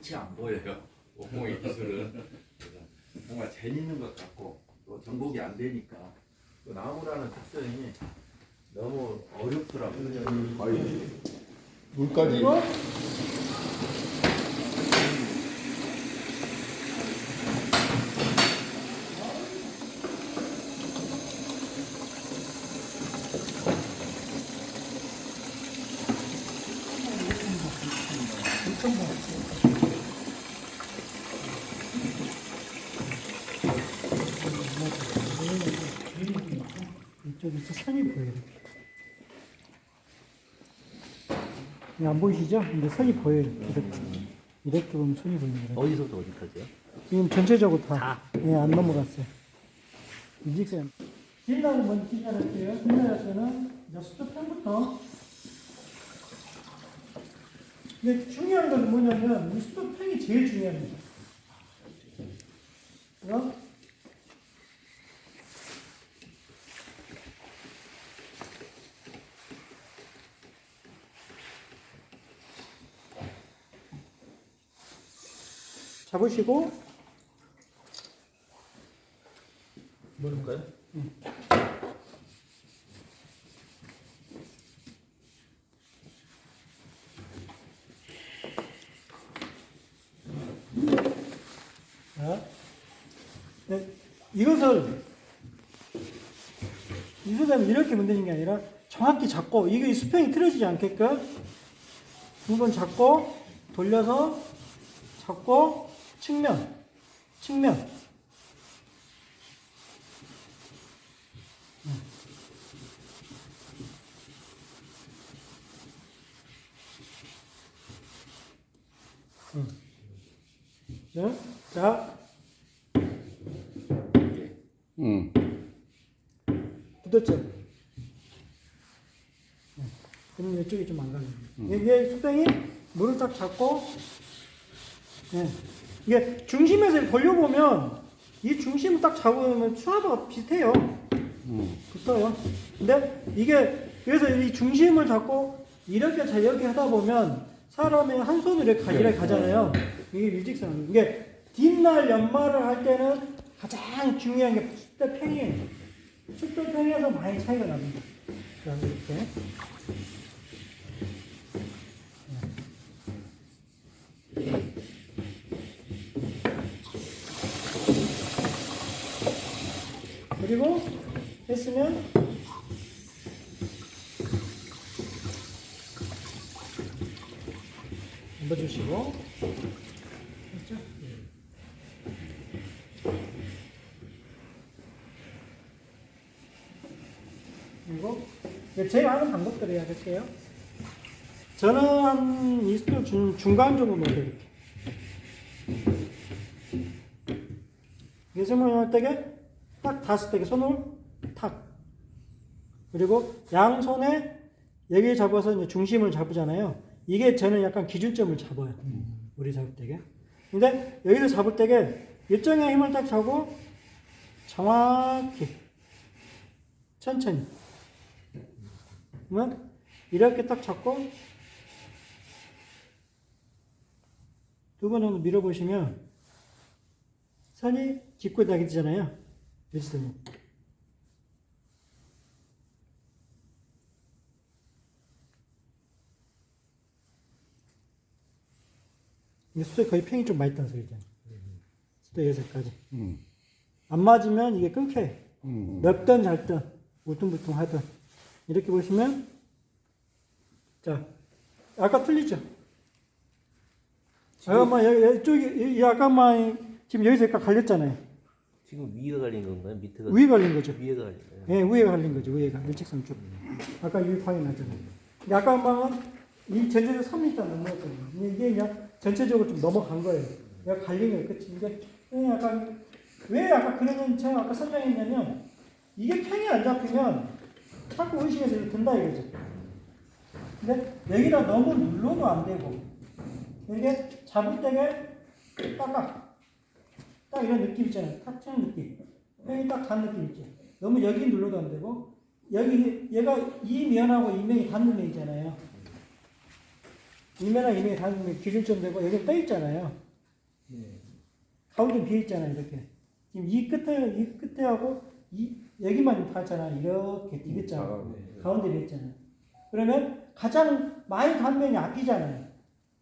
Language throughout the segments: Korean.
끝이 안 보여요. 목공의 기술은. 그래서 정말 재밌는 것 같고 또 정복이 안 되니까 또 나무라는 특성이 너무 어렵더라고요. 아이, 물까지. 이쪽에서 선이 보여요. 이렇게. 안 보이시죠? 근데 선이 보여요. 이렇게 보면 선이 보입니다. 어디서부터 어디까지요? 지금 전체적으로 다. 예, 안 넘어갔어요. 일직선. 뒷날은 먼저 뒷날할게요. 뒷날할 때는 이제 수도편부터. 근데 중요한 건 뭐냐면 이 수도편이 제일 중요합니다. 그럼 잡으시고 뭘까요? 자, 네, 이것을 이렇게 만드는 게 아니라 정확히 잡고 이게 수평이 틀어지지 않게끔 두 번 잡고 돌려서 잡고 측면 자, 굳었죠? 그럼 이쪽이 좀 안 가네요. 이게 수평이 물을 딱 잡고, 네. 이게 중심에서 돌려보면 이 중심을 딱 잡으면 수화도가 비슷해요. 붙어요. 근데 이게 그래서 이 중심을 잡고 이렇게 하다 보면 사람이 한 손으로 이렇게 가잖아요. 이게 일직선. 이게 뒷날 연말을 할 때는 가장 중요한 게 축대평이에요. 축대평에서 많이 차이가 납니다. 자, 이렇게. 그리고 했으면 얹어주시고 됐죠? 그리고 제가 하는 방법대로 해야 될게요. 저는 한 20도 중간 정도 넣어요. 이렇게. 이게 설명할 때게 딱 닿았을 때 손을 탁. 그리고 양손에 여기 잡아서 이제 중심을 잡으잖아요. 이게 저는 약간 기준점을 잡아요. 우리 잡을 때게. 근데 여기서 잡을 때게 일정의 힘을 딱 잡고 정확히 천천히. 그러면 이렇게 딱 잡고 두 번 정도 밀어보시면 선이 짚고 나게 되잖아요. 일선이. 이게 수도에 거의 평이 좀 많이 있다는 소리잖아요. 수도 여기까지. 안 맞으면 이게 끊겨요. 넓든 잘든 울퉁불퉁 하든 이렇게 보시면 자 아까 틀리죠? 아까만 이쪽이 아까만 지금 여기서 약간 갈렸잖아요. 지금 위가 갈린 건가요? 밑에가? 위에 갈린 거죠. 위에가 갈린 거예요. 네, 위에가 갈린 거죠. 위에가 일직선 쭉. 아까 여기 방이 나잖아요. 근데 아까 한 방은 이 전체적으로 3m 넘어갔거든요. 이게 그냥 전체적으로 좀 넘어간 거예요. 내가 갈린 거예요. 그치? 이게 약간 왜 아까 그러는 제가 아까 설명했냐면 이게 평이 안 잡히면 자꾸 의식해서 이렇게 든다 이거죠. 근데 여기다 너무 눌러도 안 되고 이게 잡을 때게 딱 이런 느낌 있잖아요. 탁 치는 느낌. 평이 딱 간 느낌 있죠. 너무 여기 눌러도 안 되고 여기 얘가 이 면하고 이 면이 닿는 면 있잖아요. 이면하고 이면이 다 기준점 되고 여기 떠 있잖아요. 가운데 비어 있잖아요. 이렇게. 지금 이 끝에 하고 여기만 닿잖아요. 이렇게 디귿자 가운데 비어 있잖아요. 그러면 가장 많이 닿은 면이 앞이잖아요.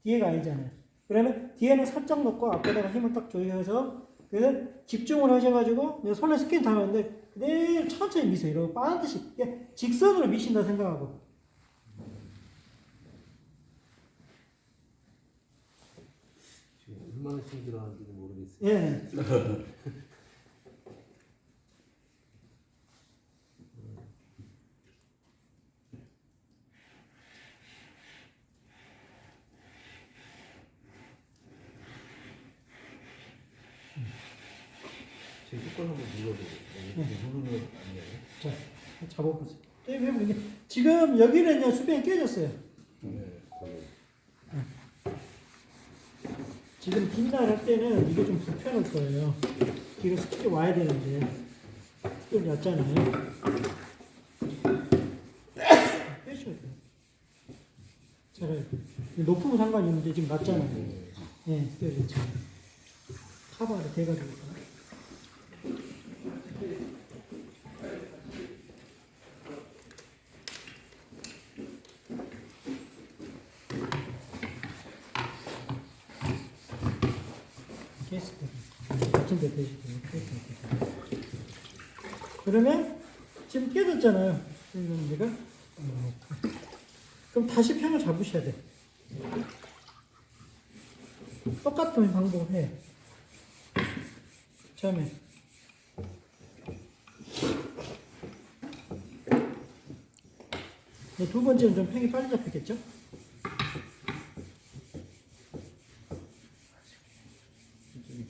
뒤에가 아니잖아요. 그러면 뒤에는 살짝 놓고 앞에다가 힘을 딱 조여서 그래서 집중을 하셔가지고 손에 스킨 달았는데 그대로 천천히 미세요. 이러고 반드시 직선으로 미신다 생각하고. 지금 얼마나 힘들어하는지도 모르겠어요. 예. 제 숟갈 한번 눌러보세요. 누르면 안 돼요? 자, 잡아보세요. 이게 지금 여기는 이제 수평이 깨졌어요. 지금 빈날 할 때는 이게 좀 불편할 거예요. 뒤로 스킬이 와야 되는데 스킬이 낮잖아요. 빼셔야 돼요. 잘해요. 높으면 상관이 없는데 지금 낮잖아요. 예, 그렇죠. 카바를 대가지고. 같은 데 대시고요. 그러면 지금 깨졌잖아요. 내가 그럼 다시 편을 잡으셔야 돼. 똑같은 방법 해. 처음에 두 번째는 좀 팽이 빨리 잡혔겠죠?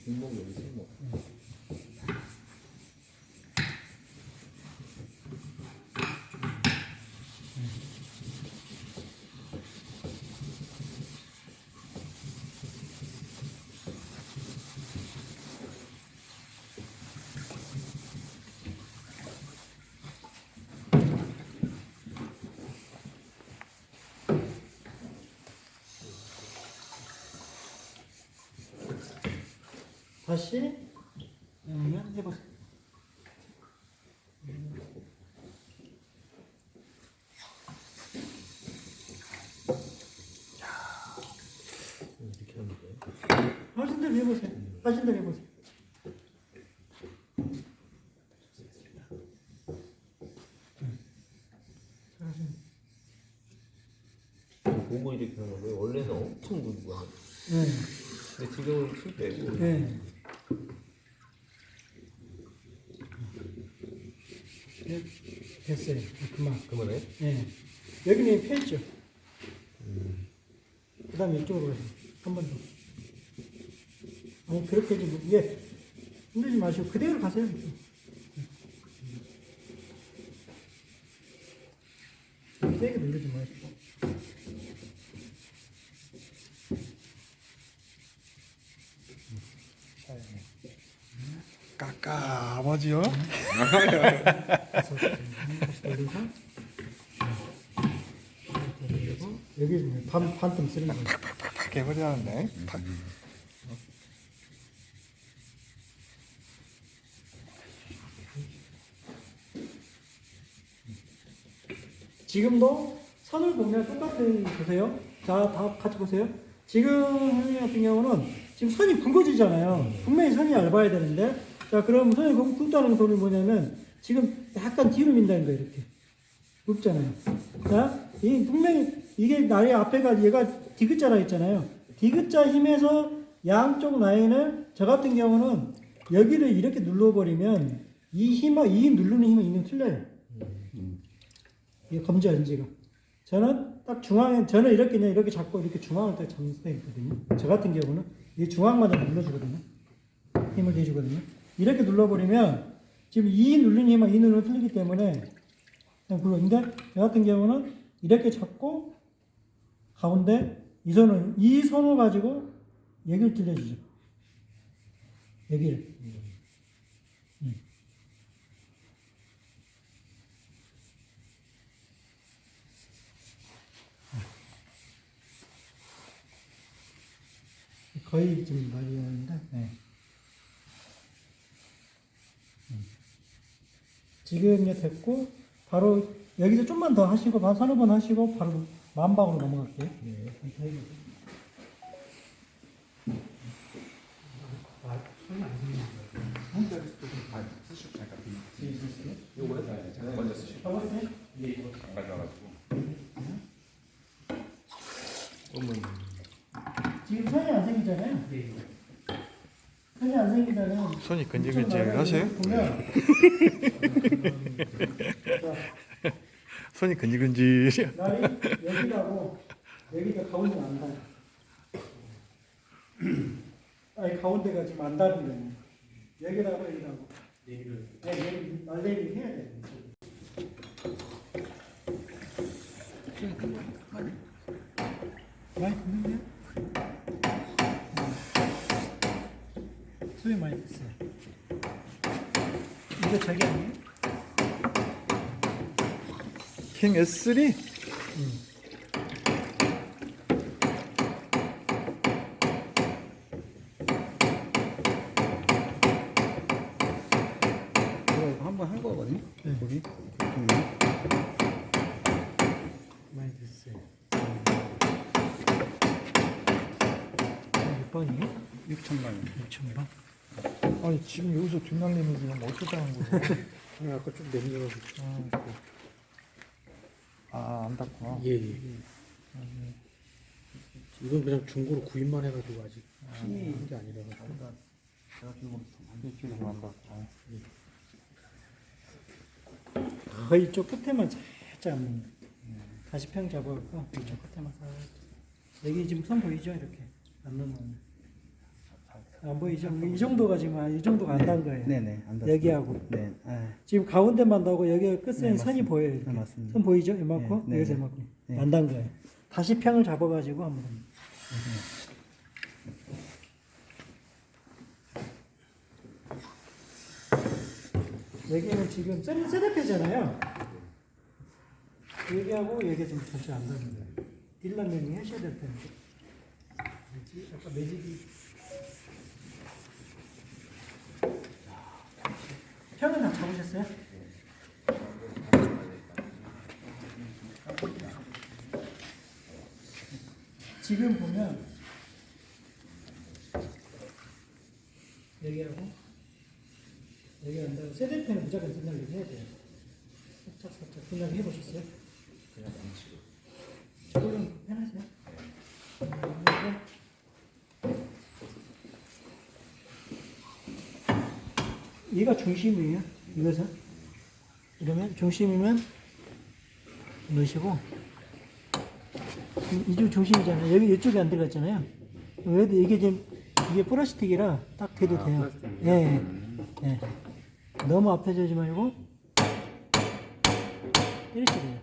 중목 여기 세모. 다시 해보세요. 이렇게 하는 거예요? 하신 대로 해보세요. 하신 대로 해보세요. 보고 이렇게 하는 거예요? 원래는 엄청 누르고 하는 거예요. 네. 근데 지금은 힘 빼고. 네. 네. 됐어요. 그만. 그만해? 네. 여기는 펴있죠. 그 다음에 이쪽으로 가세요. 한 번 더. 아니, 그렇게 좀, 흔들지 마시고, 그대로 가세요. 세게 누르지 마시고. 까까 아버지요? 다시 돌리고. 돌리고. 여기 반쯤 쓰는 거예요. 팍팍팍 해버리는데. 지금도 선을 보면 똑같은 보세요. 자, 다 같이 보세요. 지금 선생님 같은 경우는 지금 선이 굵어지잖아요. 분명히 선이 얇아야 되는데, 자, 그럼 선이 굵다는 소리는 뭐냐면 지금 약간 뒤로 민다는 거예요. 이렇게 굵잖아요. 자, 이 분명히 이게 나의 앞에가 얘가 디귿자라 했잖아요. 디귿자 힘에서 양쪽 라인을 저 같은 경우는 여기를 이렇게 눌러버리면 이 누르는 힘은 이는 틀려요. 이게 검지 안지가. 저는 딱 중앙에, 저는 이렇게 그냥 이렇게 잡고 이렇게 중앙을 딱 잡는 스타일이거든요. 저 같은 경우는 이 중앙만 눌러주거든요. 힘을 대주거든요. 이렇게 눌러버리면 지금 이 누르는 힘과 이 누르는 틀리기 때문에 그냥 굴러는데 저 같은 경우는 이렇게 잡고 가운데 이 손을 가지고 여기를 찔러주죠. 여기를. 거의 지금 말이 하는데, 네. 지금요 됐고, 바로 여기서 좀만 더 하시고, 한 서너 번 하시고, 바로 만방으로 넘어갈게요. 네. 이렇게 해보세요. 손이 안 들리는 거예요. 쓰시고 잠깐 있었어요? 요거요? 네, 잠깐 먼저 쓰시고 잡았어요? 안 가져와가지고 지금 선이 안 생기잖아요. 선이 안 생기잖아요. 손이 근질근질하세요? 보면 손이 근질근질이야. 날이 여기라고 여기가 가운데 안 닿아요. 아니 가운데가 지금 안 닿는 거예요. 여기라고 여기라고. 네, 여기 날내기 해야 돼요. 많이 듣는데요? 소리 많이 듣어요. 이거 저기 아니에요? 킹 S3? 이거 한번 한 거거든요. 네. 거기. 많이 듣어요. 몇 번이에요? 6천만 6,000번? 아니 지금 여기서 뒷날리는 지금 어쩌자는 거죠? 아까 좀 내밀어가지고. 안 닿구나. 예. 이건 그냥 중고로 구입만 해가지고 아직 한 게 아니라 가지고. 제가 지금 이쪽이 좀 안 닿고. 이쪽 끝에만 살짝 다시 평 잡아갖고 이쪽 끝에만 살짝. 여기 지금 선 보이죠? 이렇게 안 넘어오네. 안 보이죠? 이 정도가 지금 이 정도가 안 단 거예요. 네네. 안 닿습니다. 여기하고 네. 아, 지금 가운데만 나고 여기 끝에 네, 선이 맞습니다. 보여요. 이렇게. 네, 맞습니다. 선 보이죠? 이만큼 네, 네, 여기서 네. 이만큼 네. 안 단 거예요. 다시 평을 잡아가지고 한번. 여기는 지금 셋업이잖아요. 여기하고 여기 좀 전체 안 닿는 거예요. 딜러명이 하셔야 될 텐데. 뭐지? 아까 매직이 평은 다 잡으셨어요? 지금 보면 여기하고 여기 한다고 세대편은 무조건 뒷날리 해야 돼요. 살짝 뒷날리 해보셨어요? 그냥 양치로 조금 편하세요? 얘가 중심이에요. 이것은 이러면 중심이면 넣으시고 이쪽 중심이잖아요. 여기 이쪽에 안 들어갔잖아요. 왜도 이게 지금 이게 플라스틱이라 딱 대도 돼요. 예, 예. 너무 앞에 주지 말고 이렇게 돼요.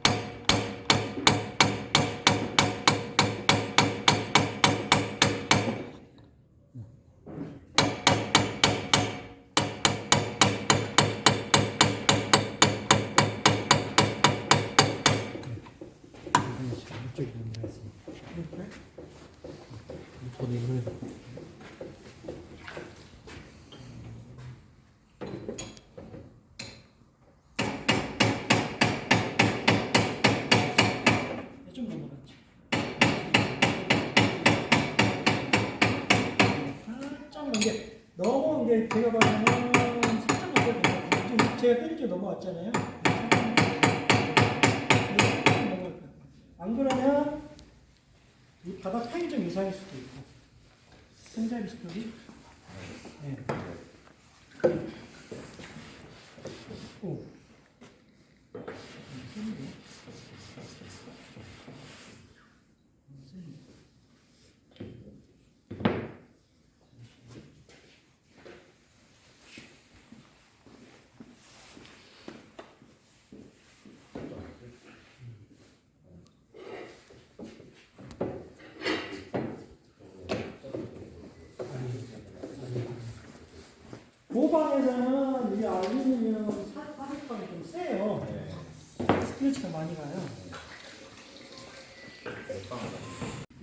이쪽에 넘어갔습니다. 이렇게 저도 이걸 좀 넘어갔죠. 살짝 넘게 너무 이게 제가 봐서는 살짝 넘겨야 지금 제가 때리죠 넘어왔잖아요. 안 그러면 이 바닥 타이 좀 이상할 수도 있고 손잡이 스톱이 네. 오. 고방에서는 이 알루미늄 사색방이 좀 세요. 스크래치가 많이 가요.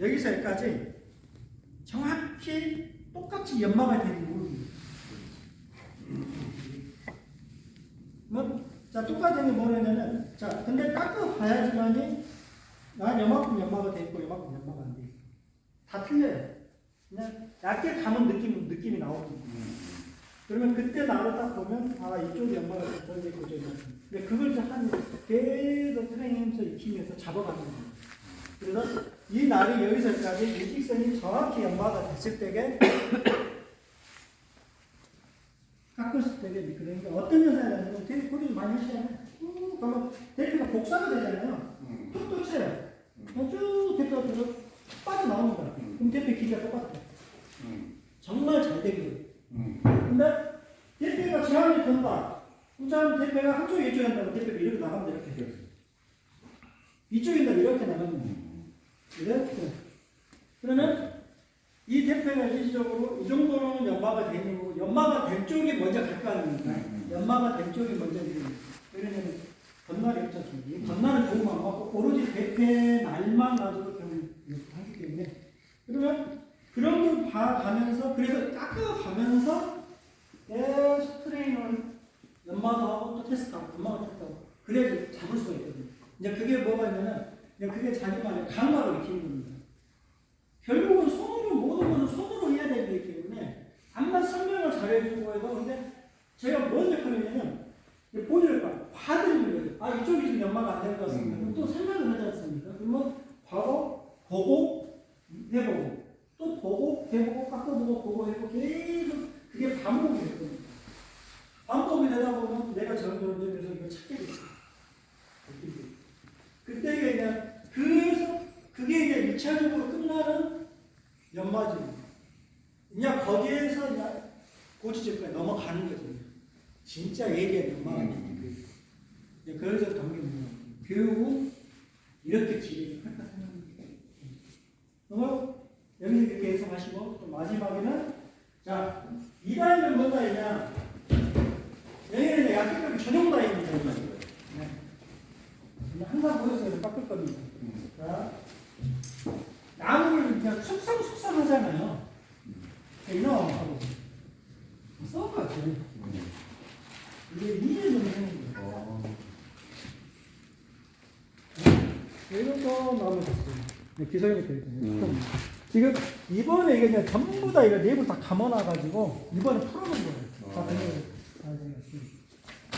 여기서 여기까지 정확히 똑같이 연마가 되는 부분입니다. 자, 똑같은 게 뭐냐면은, 자, 근데 깎아봐야지만이, 난 요만큼 연마가 돼 있고, 요만큼 연마가 안 돼 있고. 다 틀려요. 그냥 얇게 감은 느낌이 나오는 거예요. 그러면 그때 나를 딱 보면, 아, 이쪽이 연마가 저쪽이 있고, 저쪽이 있고. 근데 그걸 계속 트레이닝하면서 익히면서 잡아가는 거예요. 그래서 이 날이 여기서까지 일직선이 정확히 연마가 됐을 때게, 깎았을 때게 그러니까 어떤 현상이 나냐면 되게 고리를 많이 하시잖아요. 그러면 대표가 복사가 되잖아요. 툭툭 쳐요. 그냥 쭉 대표가 들어 빠져나옵니다. 그럼 대표 길이가 똑같아요. 정말 잘 되거든요. 근데 대표가 제한이 된다. 그럼 대표가 한쪽에 이쪽에 한다면 대표가 이렇게 나가면 이렇게. 이쪽에다 이렇게 나가면 이렇게. 그러면 이 대표가 일시적으로 이 정도로는 연마가 되는 거고, 연마가 된 쪽이 먼저 가까운 겁니다. 연마가 된 쪽이 먼저 되는 거예요. 왜냐면 건날이 없지 않습니까? 이 건날은 조금 안 맞고, 오로지 대표의 날만 가지고 하기 때문에. 그러면 그런 걸 봐가면서, 그래서 깎아가면서 계속 트레이너를 연마도 하고 또 테스트하고, 연마도 테스트하고, 그래야 잡을 수가 있거든요. 이제 그게 뭐가 있냐면, 이제 그게 자기만의 감각을 익히는 겁니다. 결국은 손으로, 모든 것을 손으로 해야 되기 때문에, 암만 설명을 잘해주고 해도, 근데 제가 뭔 역할이냐면, 보여줄까? 봐드리는 거예요. 아, 이쪽이 좀 연마가 안 되는 것 같습니다. 그럼 또 설명을 하지 않습니까? 그러면 바로 보고, 해보고, 또 보고, 해보고, 깎아보고, 보고, 해보고, 계속 그게 반복이 될 겁니다. 반복이 되다 보면 내가 점점점에서 이걸 찾게 됐어요. 그때 그냥, 그래서 그게 이제 1차적으로 끝나는 연마집입니다. 그냥 거기에서 그냥 고지점까지 넘어가는 거죠. 진짜 예리한 연마가 되는 거예요. 이제 그래서 경기는 교육은 이렇게 지휘를 할까 생각합니다. 그러면 여기서 이렇게 해석하시고, 또 마지막에는, 자, 이 라인은 뭐가 있냐? 여기는 약격격이 전용 라인입니다. 네. 항상 보였어요. 깎을 겁니다. 자, 나무를 그냥 숙성 하잖아요. 이놈 하고 써가지. 이게 2년 정도 하는 거예요. 이것도 나무 됐어요. 기성이 되어 있어요. 지금 이번에 이게 그냥 전부 다 이거 랩을 다 감아놔가지고 이번에 풀어놓은 거예요. 다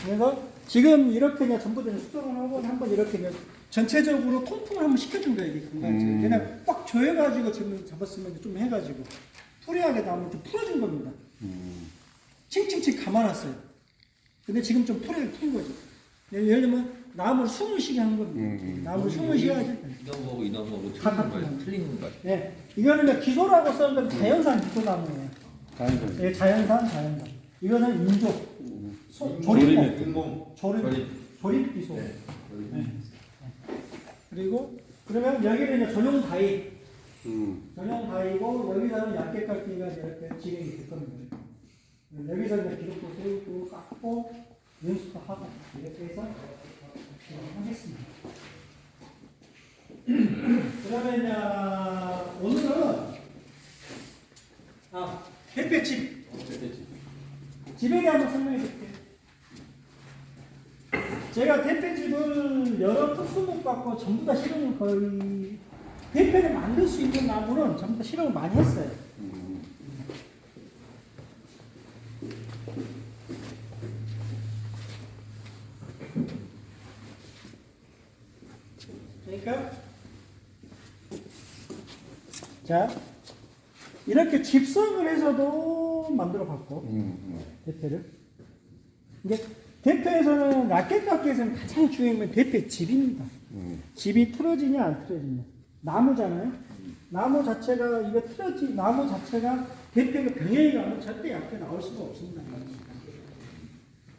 그래서 지금 이렇게 그냥 전부 다 수정을 하고 한번 이렇게 그냥 전체적으로 통풍을 한번 시켜준 거예요. 이게 그냥 꽉 조여가지고 지금 잡았으면 좀 해가지고 프리하게 나무 좀 풀어준 겁니다. 칭칭칭 감아놨어요. 근데 지금 좀 프리하게 푼 거죠. 예를 들면 나무를 숨을 쉬게 한 겁니다. 나무를 숨을 쉬어야지. 이 나무하고 틀리는 거야. 네, 이거는 기소라고 쓰는 건 자연산 기소나무예요. 자연산. 예, 자연산. 이거는 인조. 조립 기소. 네. 그리고 그러면 여기는 이제 전용 다이. 전용 다이고 여기서는 얇게 깎기가 이렇게 진행이 될 겁니다. 여기서 이제 기록도 세우고 깎고 연습도 하고 이렇게 해서 하겠습니다. 그다음에 이제 오늘은 대패집. 집에 대해 한번 설명해 드릴게요. 제가 대패집을 여러 특수목 갖고 전부 다 실험을 거의 대패를 만들 수 있는 나무는 전부 다 실험을 많이 했어요. 그러니까 자 이렇게 집성을 해서도 만들어 봤고 대패를 이제 대패에서는 라켓 깎기에서는 가장 중요한 건 대패 집입니다. 집이 틀어지냐 안 틀어지냐. 나무잖아요. 나무 자체가 이거 나무 자체가 대패가 병행이 가면 절대 얇게 나올 수가 없습니다.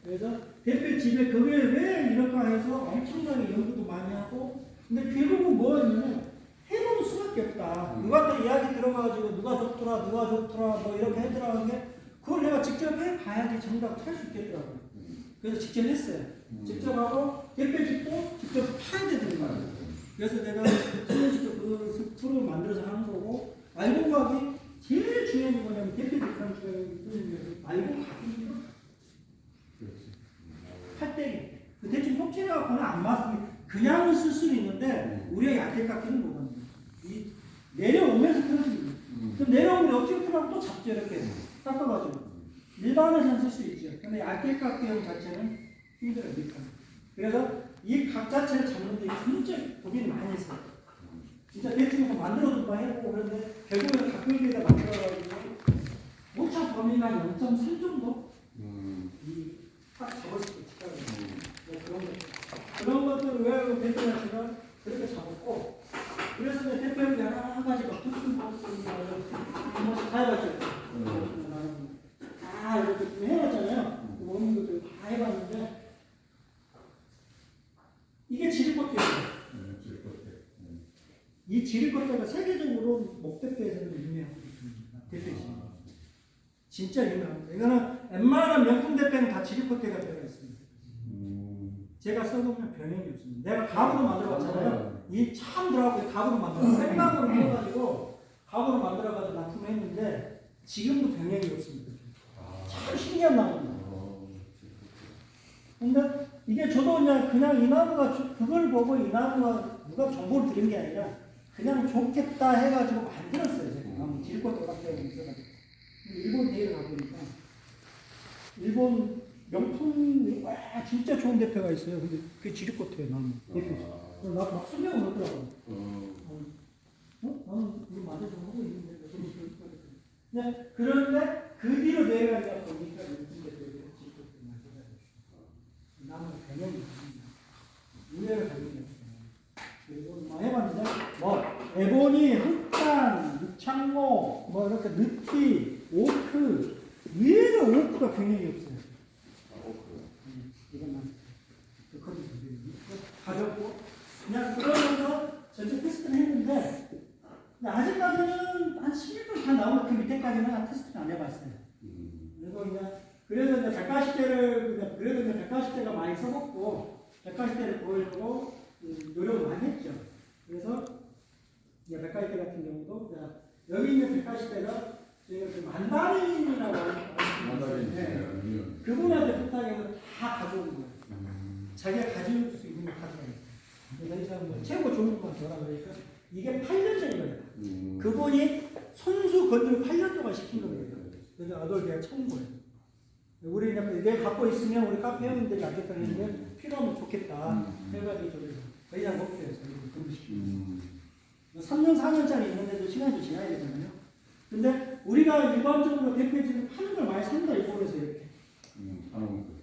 그래서 대패 집에 그게 왜 이럴까 해서 엄청나게 연구도 많이 하고 근데 결국은 뭐였냐면 해보는 수밖에 없다. 누가 또 이야기 들어가가지고 누가 좋더라 뭐 이렇게 해더라 하는데 그걸 내가 직접 해봐야지 정답 찾을 수 있겠더라고요. 그래서 직접 했어요. 직접 하고 대패집도 직접 파야 되는 거예요. 그래서 내가 수련식도 그 툴을 만들어서 하는 거고 알고 가기 뭐냐면 대표들 그런 주장이 말고 가기 팔대기. 그 대충 톡질해갖고는 안 맞으면 그냥은 쓸 수는 있는데 우리가 얇게 깎기는 못합니다. 이 내려오면서 틀어집니다. 그럼 내려오면 옆집 틀하고 또 잡죠 이렇게 깎아가지고 일반에서는 쓸 수 있죠. 근데 얇게 깎기용 자체는 힘들어요. 그래서 이 각 자체를 잡는데 진짜 고민이 많이 했어요. 진짜 대충 만들어도 막 해보고 그런데 결국은 각별기에다 만들어가지고 오차 범위가 0.3 정도 딱 잡았을 때 네, 그런 것들 왜 대표자씨가 그렇게 잡았고 그래서 내 대표님이 한 가지 막 툭툭 한 번씩 다 해봤죠. 다 이렇게 좀 해봤잖아요. 모든 것들 다 해봤는데 이게 지리꽃대예요. 이 지리꽃대가 세계적으로 목대표에서는 유명하고 있습니다. 대표지. 진짜 유명합니다. 이거는 웬만한 명품 대표는 다 지리꽃대가 들어가 있습니다. 제가 써보면 변형이 없습니다. 내가 갑으로 만들어봤잖아요. 이 참 들어가고 갑으로 만들어 생각으로 해가지고 갑으로 만들어가지고 납품을 했는데 지금도 변형이 없습니다. 참 신기한 나무입니다. 근데 이게 저도 그냥 이 나무가 그걸 보고 이 나무가 누가 정보를 드린 게 아니라 그냥 좋겠다 해가지고 만들었어요. 제가 나무 지리꽃 오락대가 있어가지고 일본 대회를 가보니까 일본 명품 와 진짜 좋은 대표가 있어요. 근데 그게 지리꽃이에요. 나무 대표. 나막 설명을 하더라고요. 나는 이거 맞아 좀 하고 있는데 네, 그런데 그 뒤로 내려가니까 보니까 명품 대표가 지리꽃 만들어요. 나무 개념이 있습니다. 의외로 개념이 없어요. 그리고 뭐 해봤는데 뭐 에보니, 흑단, 육창모, 뭐 이렇게 느티, 오크 의외로 오크가 굉장히 없어요. 이것만 가볍고 그냥 그러면서 전체 테스트를 했는데 아직까지는 한 11분 다 나오면 그 밑에까지는 테스트를 안 해봤어요. 그래서 이제 180대를 그래도 이제 180대가 많이 써먹고 180대를 보여주고 노력을 많이 했죠. 그래서 이제 180대 같은 경우도 여기 있는 180대가 저희가 그 만다린이라고 하는 그분한테 부탁해서 다 가져온 거예요. 자기가 가질 수 있는 거 가져와요. 그래서 뭐 최고 좋은 것만 줘라 그러니까 이게 8년 전이거든요. 그분이 손수 건조를 8년 동안 시킨 겁니다. 그래서 아돌게가 처음 거예요. 우리 이게 갖고 있으면 우리 카페 회원들이 알겠다는데 필요하면 좋겠다 해가지고 저를 더 이상 못 해요. 근무시키고 3년 4년짜리 있는데도 시간이 좀 지나야 되잖아요. 근데 우리가 일반적으로 대표집을 파는 걸 많이 산다 일본에서 이렇게.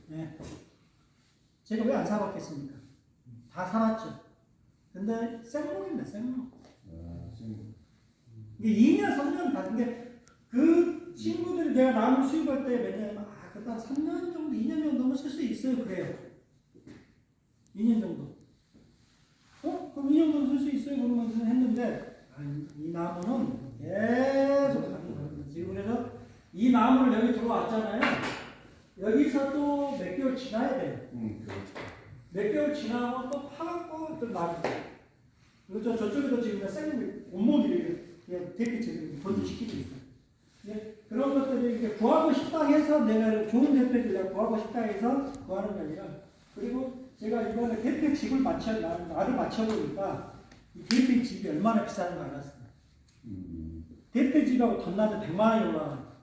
네. 제가 왜 안 사봤겠습니까? 다 사놨죠. 근데 생목입니다. 생목. 이게 2년 3년 받는데 그 친구들이 내가 나무 수입할 때 매년 그다음 3년 정도, 2년 정도면 쓸 수 있어요. 그래요. 2년 정도. 그럼 2년 정도 쓸 수 있어요. 그러면서 했는데 이 나무는 계속 가는 거예요. 지금 그래서 이 나무를 여기 들어왔잖아요. 여기서 또 몇 개월 지나야 돼요. 몇 개월 지나고 또 파갖고 또 나고. 그리고 저쪽에도 지금 생 온몸이 그냥 대피처럼 번지시키고 있어요. 네? 그런 것들을 이렇게 구하고 싶다 해서 내가 좋은 대표들 내가 구하고 싶다 해서 구하는 게 아니라 그리고 제가 이번에 대표 집을 나를 맞춰보니까 이 대표 집이 얼마나 비싼 거 알았어요. 대표 집하고 덧나도 100만 원이 올라가요.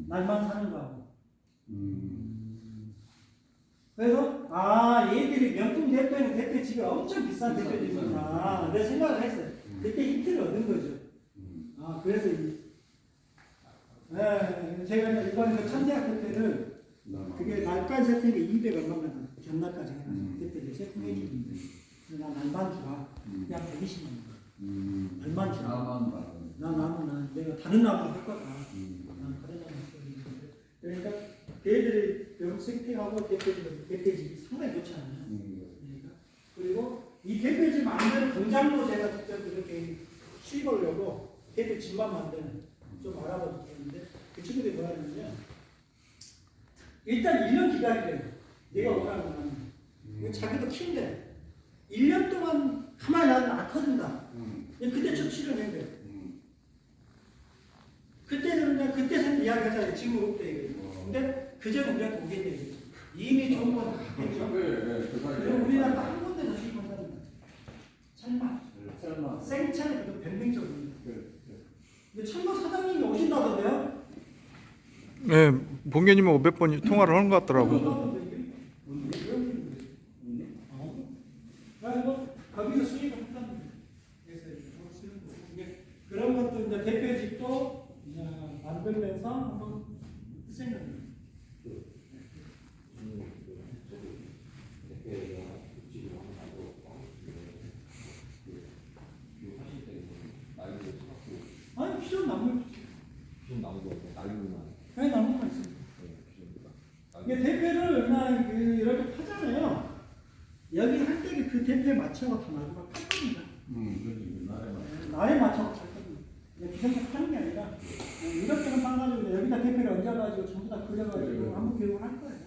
날만 사는 거하고. 그래서 얘들이 명품 대표는 대표 집이 엄청 비싼 대표들이구나 내 생각을 했어요. 그때 힌트를 얻은 거죠. 그래서 제가 이번에 그 천대학 대표를 그게 날간 세팅이 200 얼마면 견날까지 해가지고 대표를 세팅해 주는데 나 날만 주라 그냥 120만 원 날만 주라 나는 내가 다른 나무로 할 거다 난 다른 나무로 할 거다. 그러니까 걔들이 여기 세팅하고 대표집이 상당히 좋잖아요. 그러니까. 그리고 이 대표집 만드는 공장도 제가 직접 이렇게 수입하려고 대표집만 만드는 좀 알아봐 주는데 그 친구들이 뭐라 하냐면 일단 1년 기다리래요. 내가 원하는 거는 자기도 키운대. 1년 동안 가만히 놔두면 안 터진다. 그때 좀 치료낸 거예요. 그때는 했잖아요. 지금 없대 이거. 근데 그제는 우리가 보겠네. 이미 좋은 건 알겠죠. 그리고 우리나라 한 군데도 수입한다는 거죠. 설마. 생차는 그래도 변명적으로. 근데 철마 사장님이 오신다던데요? 예, 본계님하고 몇 번 통화를 하는 것 같더라고. 그래서 거기서 수입을 한다는 거예요. 그래서 이거 쓰는 거고. 이게 그런 것도 이제 대표직도 이제 만들면서 한번 생각해요. 아니 필요한 나무 좀 나오고 날리고만. 그냥 나무만 있습니다. 이게 대패를 그냥 이렇게 파잖아요. 여기 할 때는 그 대패에 맞춰서 다 마지막 팔 겁니다. 날에 맞춰서 팔 겁니다. 비상적 파는 게 아니라 이렇게는 파가지고 여기다 대패를 얹어가지고 전부 다 그려가지고 한번 교육을 할 거예요.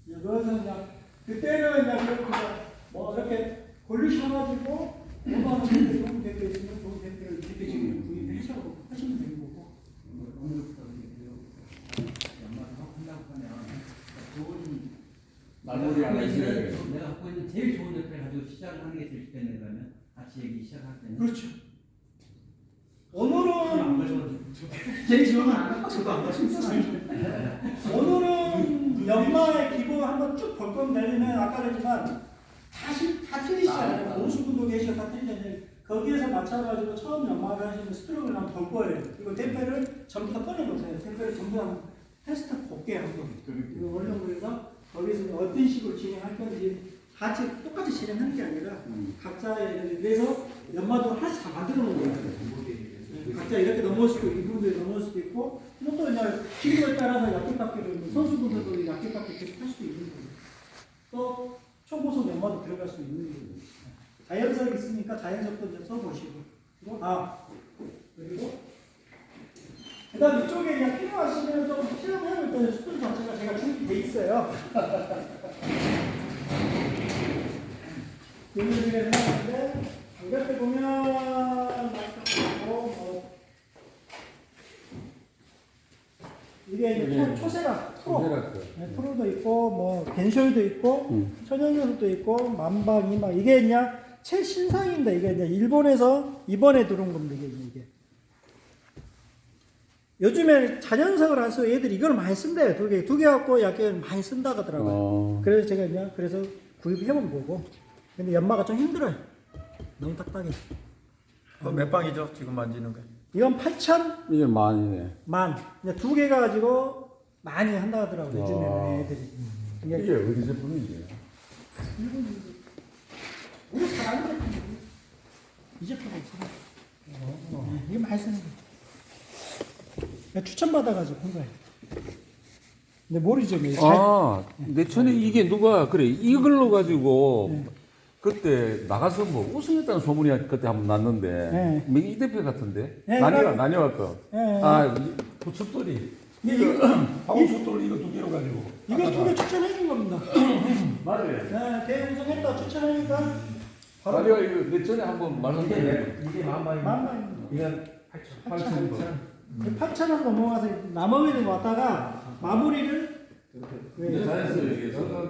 그래서 그냥 그때는 그냥 뭐 이렇게 골리셔가지고 원하는 대패 좋은 대패 있으면 좋은 대패를 대패 지금 구입해서 하시면 되는 거고. 마무리 안 해서 내가 갖고 있는 제일 좋은 옆에 가지고 시작을 하는 게 제일 좋겠네. 그러면 같이 얘기 시작할 때는 그렇죠. 오늘은 제일 좋은 건 안 저도 안 오늘은 연말 기본 한번 쭉 볼 건데 내리면 아까 그랬지만 다 틀리시잖아요. 오수분도 계시고 다 틀리잖아요. 거기에서 맞춰가지고 처음 연말을 하시는 스트로크를 한번 볼 거예요. 그리고 대패를 전부 다 꺼내보세요. 대패를 전부 다 테스트 볼게요. 한번. 그리고 원룸에서 거기서 어떤 식으로 진행할 건지 같이 똑같이 진행하는 게 아니라 각자의 그래서 연마도 하나씩 다 만들어 놓은 거예요. 각자 이렇게 넘어올 수도 있고 이분들이 넘어올 수도 있고 또 그냥 기구에 따라서 약기깎기를 선수분들도 약기깎기 계속 할 수도 있는 거예요. 또 초고속 연마도 들어갈 수 있는 거예요. 자연석이 있으니까 자연석도 이제 써보시고 그리고 그다음 이쪽에 그냥 필요하시면 좀 실험해볼 때 스푼 자체가 제가 준비돼 있어요. 이미지를 해놨는데 이렇게 보면 이게 이제 초세락 프로도 있고 뭐 겐쇼도 있고 천연효도 있고 만방 이막 이게 그냥 최신상인데 이게 이제 일본에서 이번에 들어온 겁니다. 이게 요즘에 자연석을 해서 애들이 이걸 많이 쓴대요. 두 개 갖고 약간 많이 쓴다 하더라고요. 그래서 제가 그냥 그래서 구입해본 거고. 근데 연마가 좀 힘들어요. 너무 딱딱해. 몇 방이죠? 지금 만지는 거? 이건 8,000? 이게 만이네. 만. 이제 두 개 가지고 많이 한다 하더라고요. 요즘에는 애들이. 이게 어디 제품이지? 우리 잘 아는 제품이에요. 이 제품은 있어요. 이게 많이 쓰는 거예요. 추천받아가지고 한 거예요. 근데 모르죠. 내 전에 이게 누가 그래 이걸로 가지고 그때 나가서 뭐 우승했다는 소문이 그때 한번 났는데 이 대표 같은데 나뉘었어. 부츠돌이 하우스돌이 이거 두 개로 가지고 이거 두 개 추천해 준 겁니다. 맞아요. 대우승했다 추천하니까 바로 이거 내 전에 한번 말씀드렸는데 이게 만만입니다. 이건 8,000원. 8,000원 넘어가서 남아웨이 왔다가 마무리를 자연스러워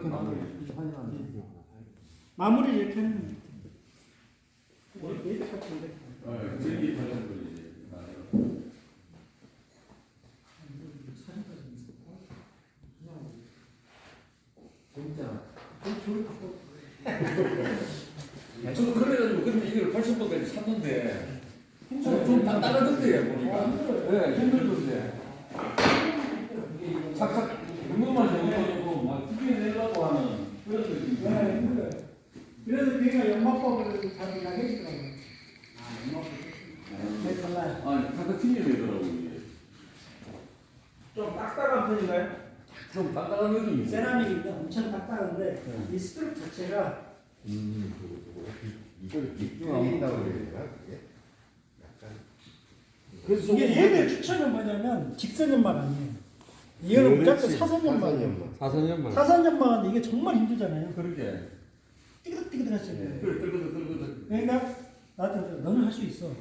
마무리를 이렇게 하는 이렇게 같은데. 저기 8,000원이지. 진짜. 저도 그래가지고 근데 이걸 80번까지 샀는데 좀 단단하던데 보니까. 네, 힘들던데. 착착 궁금한 정도로 막 튀겨내려고 하는 그런 느낌. 네, 힘들어요. 그래서 걔가 연마법을 잘 이야기해주더라고요. 네, 달라요. 아니 착착 튀겨내더라고 이게. 좀 딱딱한 편인가요? 좀 단단한 느낌이 있어요. 세라믹인데 엄청 딱딱한데 이 스트롭 자체가 이걸 집중한다고 그래야 그래서 이게 얘들 추천은 뭐냐면 직선연만 아니에요. 이거는 무조건 사선연만. 사선연만 이게 정말 힘들잖아요. 그러게. 띠그덕띠그덕하시잖아요. 끌끌끌끌끌. 그러니까 나한테 너는 할 수 있어.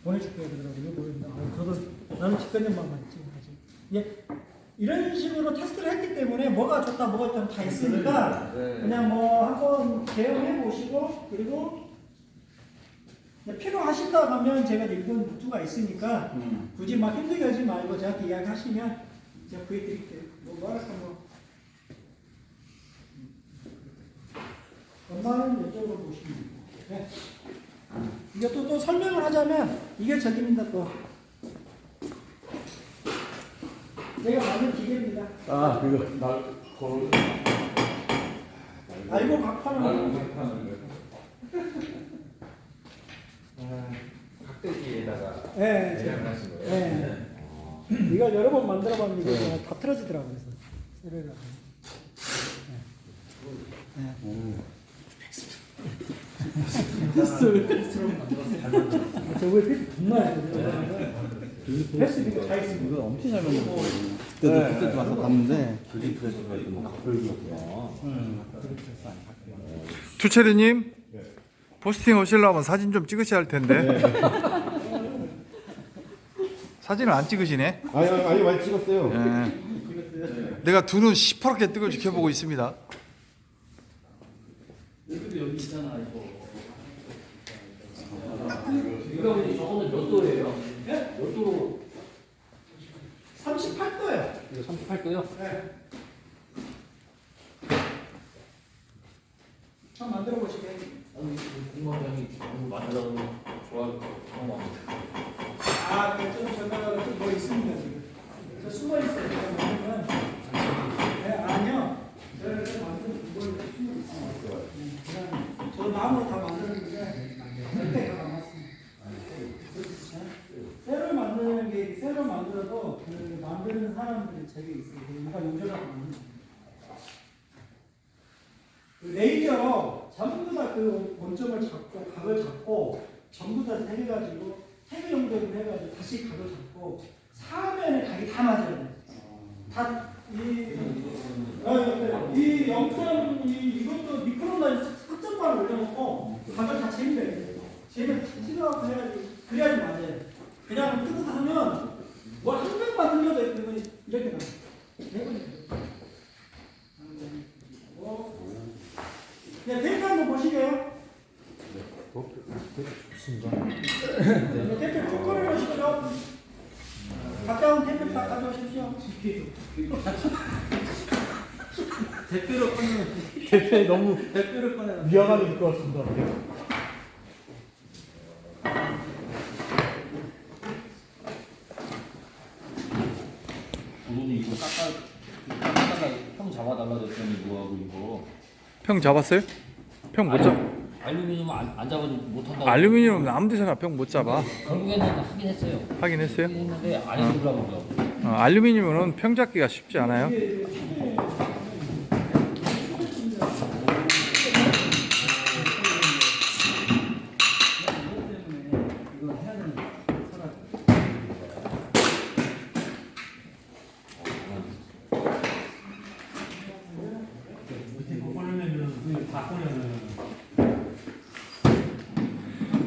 보내줄게 그러더라고요. 보인다. 저도 나는 직선연만만 있지. 이제 이런 식으로 테스트를 했기 때문에 뭐가 좋다, 뭐가 좋다 다 있으니까 그냥 뭐 한번 제어해 보시고 그리고 필요하시다 하면 제가 이런 루트가 있으니까 굳이 막 힘들게 하지 말고 저한테 이야기하시면 제가 구해드릴게요. 뭐랄까 엄마는 이쪽으로 보시면 돼요. 네. 이게 또 설명을 하자면 이게 저기입니다 또. 내가 만든 기계입니다. 아 그거 날 알고 각파는 각대기에다가 네, 제작을 하신 거예요? 네. 이걸 여러 번 만들어봤는데 다 틀어지더라고요. 그래서 세례를 저거에 필수 정말 패스 이거 다 있습니다. 이거 엄청 잘 만들었어요. 그때도 와서 봤는데. 투체리님 포스팅 오시려면 사진 좀 찍으셔야 할 텐데. 사진을 안 찍으시네. 아니 많이 찍었어요. 예. 내가 두 눈 시퍼렇게 뜨고 지켜보고 있습니다. 여기 있잖아 이거. 이거 저거는 몇 도예요? 네? 몇 도로? 38도예요. 이거 38도요? 네. 한번 만들어 보시게. 공방장이 너무 많아서 좋아하고 너무 많아. 아, 좀 저가 좀뭐 있습니다 지금. 저 숨어 있어요. 그러면 네, 아니요. 저를 좀 만드는 이걸 숨어 있어요. 그냥 저 나무로 다 만드는데 절대 다 남았습니다. 새로 만드는 게 새로 만들어도 그 만드는 사람들이 저기 있어요. 누가 요절하고 만드는 거예요. 그 레이저로 전부 다 그 원점을 잡고 각을 잡고 전부 다 해가지고 태그 용도로 해가지고 다시 각을 잡고 사면에 각이 다 맞아야 돼. 이 영점 이것도 미크로나 4.8을 올려놓고 각을 다 재면 돼. 재면 찍어갖고 해야지. 그래야지 맞아요. 그냥 뜨뜻하면 뭐 한 명만 흘려도 그러면 이렇게 나와. 네, 테이프 한번 보시게요. 네, 테이프 쭉 꺼내놓으십시오. 가까운 테이프 다 가져오십시오. 대표로 꺼내면 대표에 너무 위화감이 있을 것 같습니다. 부모님 이거 깎아달라 형 잡아달라 그랬더니 뭐하고 이거 평 잡았어요? 평 못 잡. 알루미늄 안 잡아도 못한다고. 알루미늄은 아무 데서나 평 못 잡아. 결국에는 하긴 했어요. 하긴 했어요. 하긴 했는데 안 해주려고 그러더라고. 알루미늄은 평 잡기가 쉽지 않아요.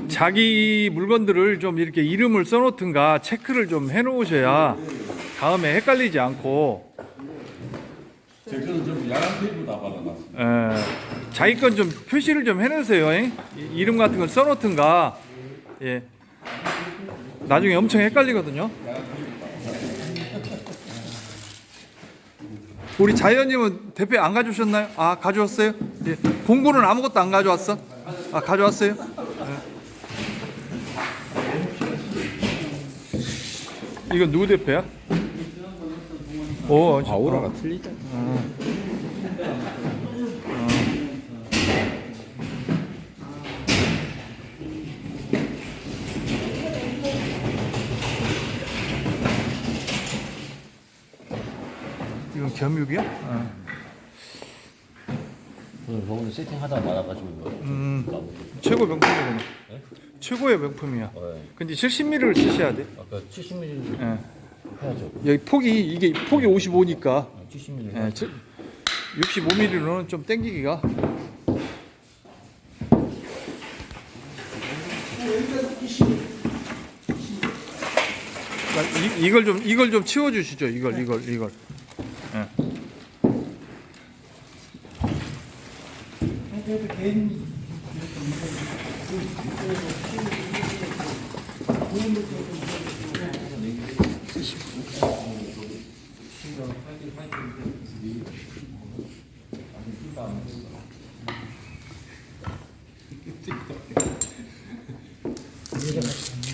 자기 물건들을 좀 이렇게 이름을 써놓든가 체크를 좀 해놓으셔야 다음에 헷갈리지 않고. 제 거는 좀 야간 테이프 다 받아놨어. 자기 건 좀 표시를 좀 해놓으세요. 이름 같은 걸 써놓든가. 예. 나중에 엄청 헷갈리거든요. 우리 자연님은 대표 안 가져오셨나요? 아, 가져왔어요? 예. 공구는 아무것도 안 가져왔어? 아, 가져왔어요? 예. 이건 누구 대표야? 오, 아우라가 틀리잖아. 이건 겸육이야? 오늘 저번에 세팅하다 말아가지고 최고 명품이구나. 최고의 명품이야. 근데 70mm를 쓰셔야 돼. 아까 70mm 예. 해야죠. 여기 폭이 55니까 70mm. 예, 65mm로는 좀 당기기가. 이걸 좀 치워 주시죠. 이걸. 예. 그래도 개인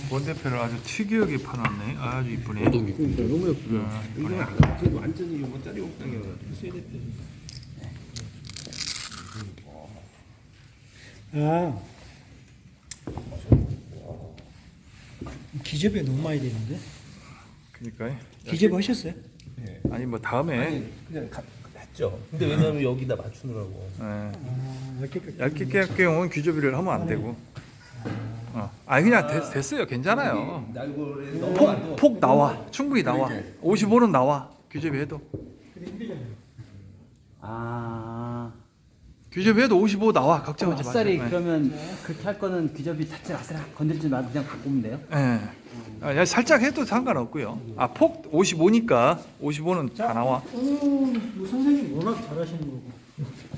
원대표를 아주 특이하게 파놨네. 아주 이쁘네. 너무 예쁘죠. 이쁘네. 그래도 완전히 요거짜리 옥상이야. 아 기접에 너무 많이 되는데 그러니까요. 기접 하셨어요? 아니 뭐 다음에 그냥 했죠. 근데 왜냐면 여기다 맞추느라고. 예. 이렇게 얇게 깰 경우는 귀저비를 하면 안 되고. 아니 그냥 됐어요. 괜찮아요. 날고래 넘어가도 폭 나와. 충분히 나와. 55는 나와. 귀저비 해도. 그게 힘들잖아요. 아, 귀저비 해도 55 나와. 걱정하지 마세요. 아싸리 예. 그러면 그렇게 할 거는 귀접이 자체 아싸리 건들지 말고 그냥 갖고 오면 돼요? 예. 아, 살짝 해도 상관없고요. 아, 폭 55니까 55는 다 나와. 뭐 선생님 워낙 잘하시는 거고,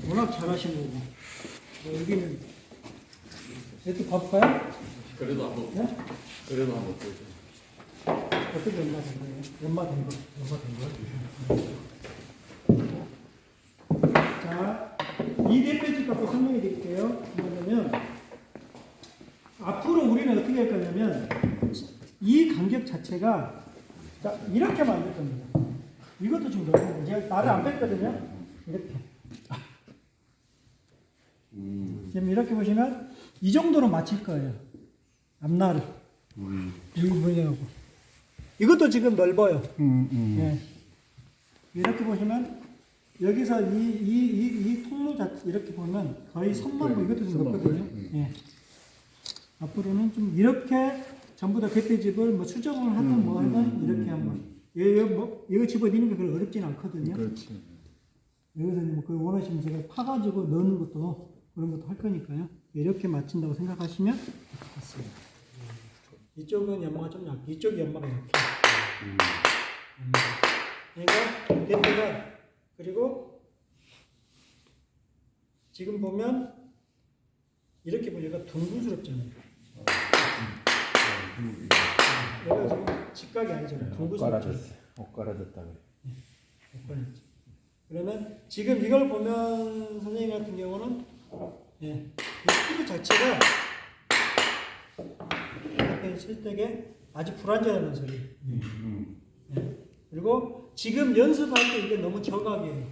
워낙 잘하시는 거고. 여기는 이렇게 봐볼까요? 그래도 한번 네? 그래도 한번 보죠. 어떻게 연마된 거예요? 연마된 거. 자, 이 대표집 갖고 설명해 드릴게요. 뭐냐면 앞으로 우리는 어떻게 할 거냐면 이 간격 자체가 자 이렇게 만들 겁니다. 이것도 지금 너무 제가 나를 안 뺐거든요. 이렇게. 지금 이렇게 보시면 이 정도로 맞힐 거예요. 앞날을. 이 부분하고. 이것도 지금 넓어요. 예. 이렇게 보시면 여기서 이 통로 자체 이렇게 보면 거의 선반부 이것도 좀 넓거든요. 예. 앞으로는 좀 이렇게 전부 다 갯돼집을 뭐 수정을 하든 뭐 하든 이렇게 한번 이거 집어넣는 게 별로 어렵진 않거든요. 그렇지. 여기서 뭐그 원하시면 제가 파가지고 넣는 것도 그런 것도 할 거니까요. 이렇게 맞춘다고 생각하시면 맞습니다. 이쪽은 연마가 좀 약, 이쪽이 연마가 약해. 그러니까 대표가 그리고 지금 보면 이렇게 보니까 둥근스럽잖아요. 얘가 지금 직각이 아니잖아요. 둥근스럽죠. 엇갈아졌다 그래. 그러면 지금 이걸 보면 선생님 같은 경우는 이 스피드 자체가 앞에 있을 때게 아주 불안정하다는 소리. 그리고 지금 연습할 때 이게 너무 저각이에요.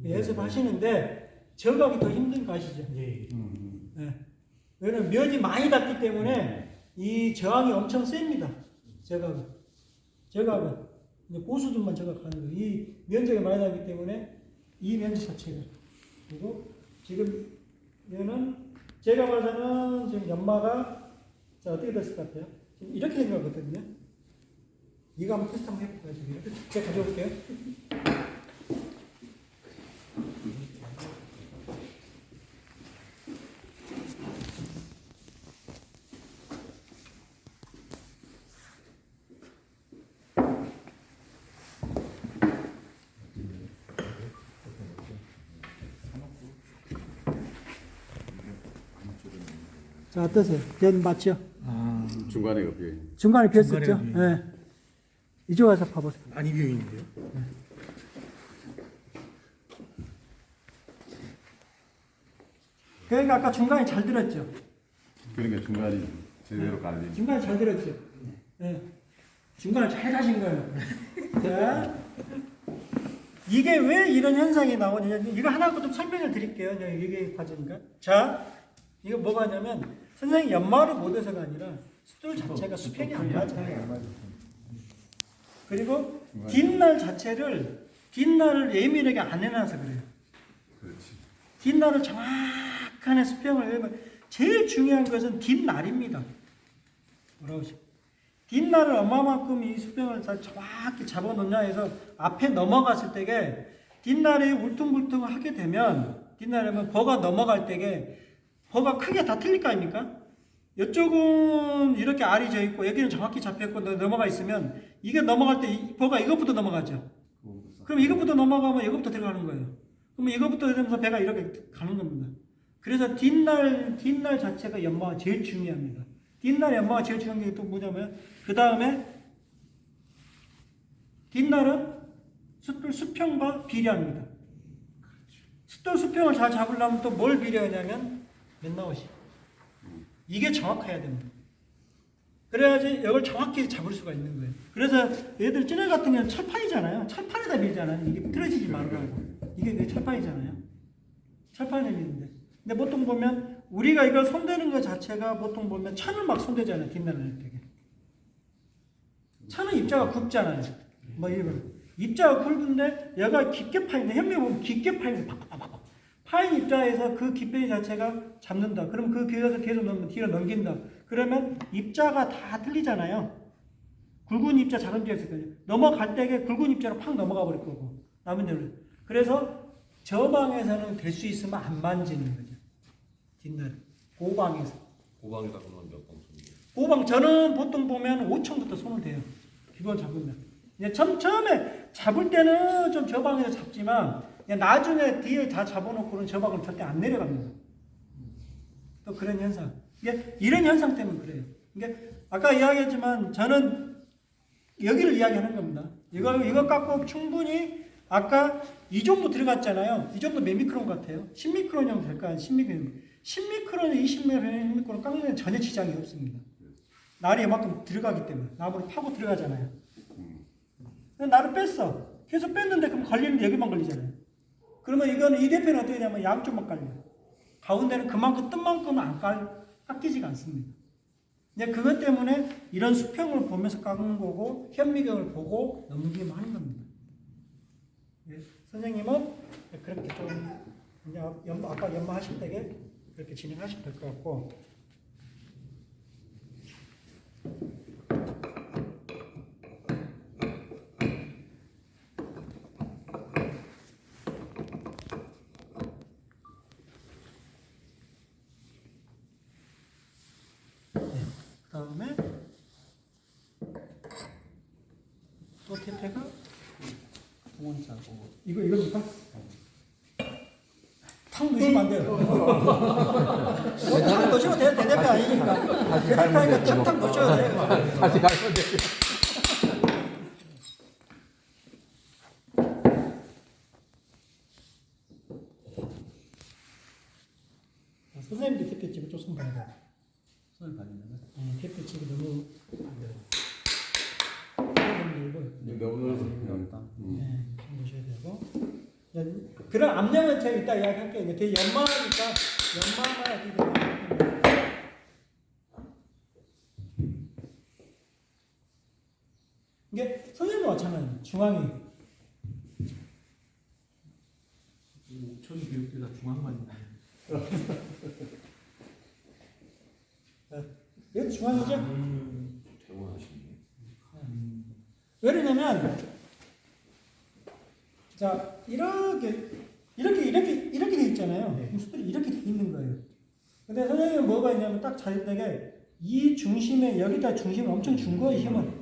연습하시는데 저각이 더 힘든 거 아시죠? 왜냐면 면이 많이 닿기 때문에 이 저항이 엄청 셉니다. 저각은 이제 고수들만 저각하는 거예요. 이 면적이 많이 닿기 때문에 이 면적 자체가. 그리고 지금 얘는 제가 봐서는 지금 연마가 자 어떻게 됐을 것 같아요? 지금 이렇게 된 거거든요. 이거 한번 테스트 한번 해볼까요? 이렇게 제가 가져올게요. 자 어떠세요? 된 맞죠? 중간에 옆에. 중간에 비었었죠? 네. 이쪽 와서 봐보세요. 많이 비어 있는데요. 그러니까 아까 중간에 잘 들었죠? 그러니까 중간이 제대로 갈리지. 중간에 잘 들었죠? 네. 중간에 잘 가신 거예요. 자, 이게 왜 이런 현상이 나오느냐? 이거 하나 좀 설명을 드릴게요. 이게 과정인가? 자, 이거 뭐가 냐면 선생님 연마를 못해서가 아니라 스툴 자체가 수평이 안 맞아요. 그리고 뒷날을 예민하게 안 해놔서 그래요. 그렇지. 뒷날을 정확한 수평을 제일 중요한 것은 뒷날입니다. 뭐라고 하죠? 뒷날을 얼마만큼 이 수평을 다 정확히 잡아놓냐 해서 앞에 넘어갔을 때게 뒷날이 울퉁불퉁하게 되면 뒷날이면 버가 넘어갈 때게 버가 크게 다 틀릴 거 아닙니까? 이쪽은 이렇게 알이 져 있고 여기는 정확히 잡혔고 넘어가 있으면 이게 넘어갈 때 배가 이것부터 넘어가죠. 그럼 이것부터 넘어가면 이것부터 들어가는 거예요. 그러면 이것부터 되면서 배가 이렇게 가는 겁니다. 그래서 뒷날 자체가 연마가 제일 중요합니다. 뒷날 연마가 제일 중요한 게 또 뭐냐면 그 다음에 뒷날은 숫돌 수평과 비례합니다. 숫돌 수평을 잘 잡으려면 또 뭘 비례하냐면 맨나오시. 이게 정확해야 됩니다. 그래야지 이걸 정확히 잡을 수가 있는 거예요. 그래서 얘들 찌네 같은 경우는 철판이잖아요. 철판에다 밀잖아요. 이게 틀어지지 말라고. 이게 철판이잖아요. 철판에 밀는데. 근데 보통 보면 우리가 이걸 손대는 것 자체가 보통 보면 천을 막 손대잖아요. 뒷날을 되게. 천은 입자가 굵잖아요. 뭐 이런 입자가 굵은데 얘가 깊게 파이는데 현미에 보면 깊게 파이는 팍팍팍팍. 파인 입자에서 그 깊이 자체가 잡는다. 그럼 그 기에서 계속 뒤로 넘긴다. 그러면 입자가 다 틀리잖아요. 굵은 입자, 작은 입자 있을 거예요. 넘어갈 때 굵은 입자로 팍 넘어가 버릴 거고. 남은 데는. 그래서 저 방에서는 될 수 있으면 안 만지는 거죠. 뒷날. 고방에서. 고방에다 그러면 몇방 손이에요? 고방 저는 보통 보면 5층부터 손을 대요. 기본 잡으면. 이제 처음에 잡을 때는 좀 저 방에서 잡지만 나중에 뒤에 다 잡아놓고는 저 방은 절대 안 내려갑니다. 또 그런 현상. 이게 이런 현상 때문에 그래요. 이게 아까 이야기했지만 저는 여기를 이야기하는 겁니다. 이거 갖고 충분히 아까 이 정도 들어갔잖아요. 이 정도 몇 미크론 같아요? 10미크론 정도 될까요? 10미크론. 10미크론, 20미크론 깎는 전혀 지장이 없습니다. 날이 이만큼 들어가기 때문에. 나무를 파고 들어가잖아요. 나를 뺐어. 계속 뺐는데 그럼 걸리는데 여기만 걸리잖아요. 그러면 이거는 이 대표는 어떻게 되냐면 양쪽만 깔려요. 가운데는 그만큼 뜬 만큼은 깎이지가 않습니다. 이제 그것 때문에 이런 수평을 보면서 깎는 거고 현미경을 보고 넘기면 하는 겁니다. 예, 선생님은 그렇게 좀 이제 아까 연마하실 때에 그렇게 진행하시면 될 것 같고. 그다음에 또 테페가 동원자고 이겁니까? 탕 넣으시면 안 돼요. 탕 넣으시면 돼요. 대대표 아니니까. 대대표니까 탕 넣으셔야 돼요. 다시 가면 돼요. 선생님도 테페집을 좀 손봐야 돼요. 손을 받는다면 테페집이 너무 안 돼요. 너무 네, 좀 보셔야 되고. 그런 압력은 제가 이따 이야기할게요. 되게 연마하니까 연마가 어떻게 되나. 이게 선생님도 마찬가지예요. 중앙이. 천 교육대가 중앙만 있나요? 이것도 중앙이죠? 대원하시네. 왜냐면 자 이렇게 돼 있잖아요. 수들이 이렇게 돼 있는 거예요. 근데 선생님은 뭐가 있냐면 딱 자립되게 이 중심에 여기다 중심을 엄청 준 거예요. 힘을.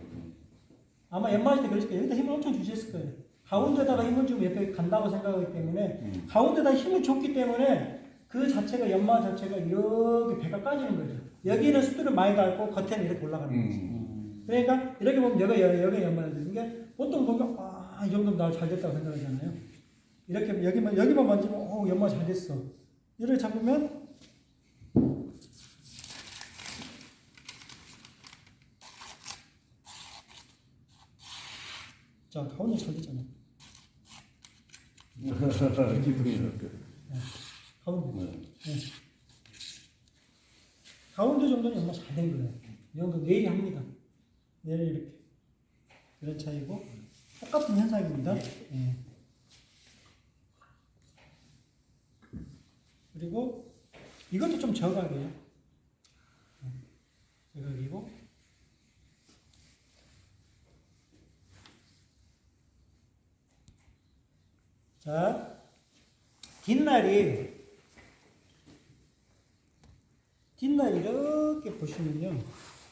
아마 연마할 때 그러실 거예요. 여기다 힘을 엄청 주셨을 거예요. 가운데다가 힘을 주면 옆에 간다고 생각하기 때문에 가운데다 힘을 줬기 때문에 그 자체가 연마 자체가 이렇게 배가 까지는 거죠. 여기는 수들을 많이 닳고 겉에는 이렇게 올라가는 거죠. 그러니까 이렇게 보면 여기 연마를 되는 게 보통 보면 이 정도면 나 잘 됐다고 생각하잖아요. 이렇게 여기만 만지면 연마 잘 됐어. 이렇게 잡으면 자 가운데 잘 됐잖아요. 가운데. 네. 가운데 정도는 연마 잘 된 거예요. 이 정도 내일이 합니다. 내일 이렇게. 이런 차이고 똑같은 현상입니다. 예. 그리고 이것도 좀 저각이에요. 저각이고 자 뒷날이 이렇게 보시면요.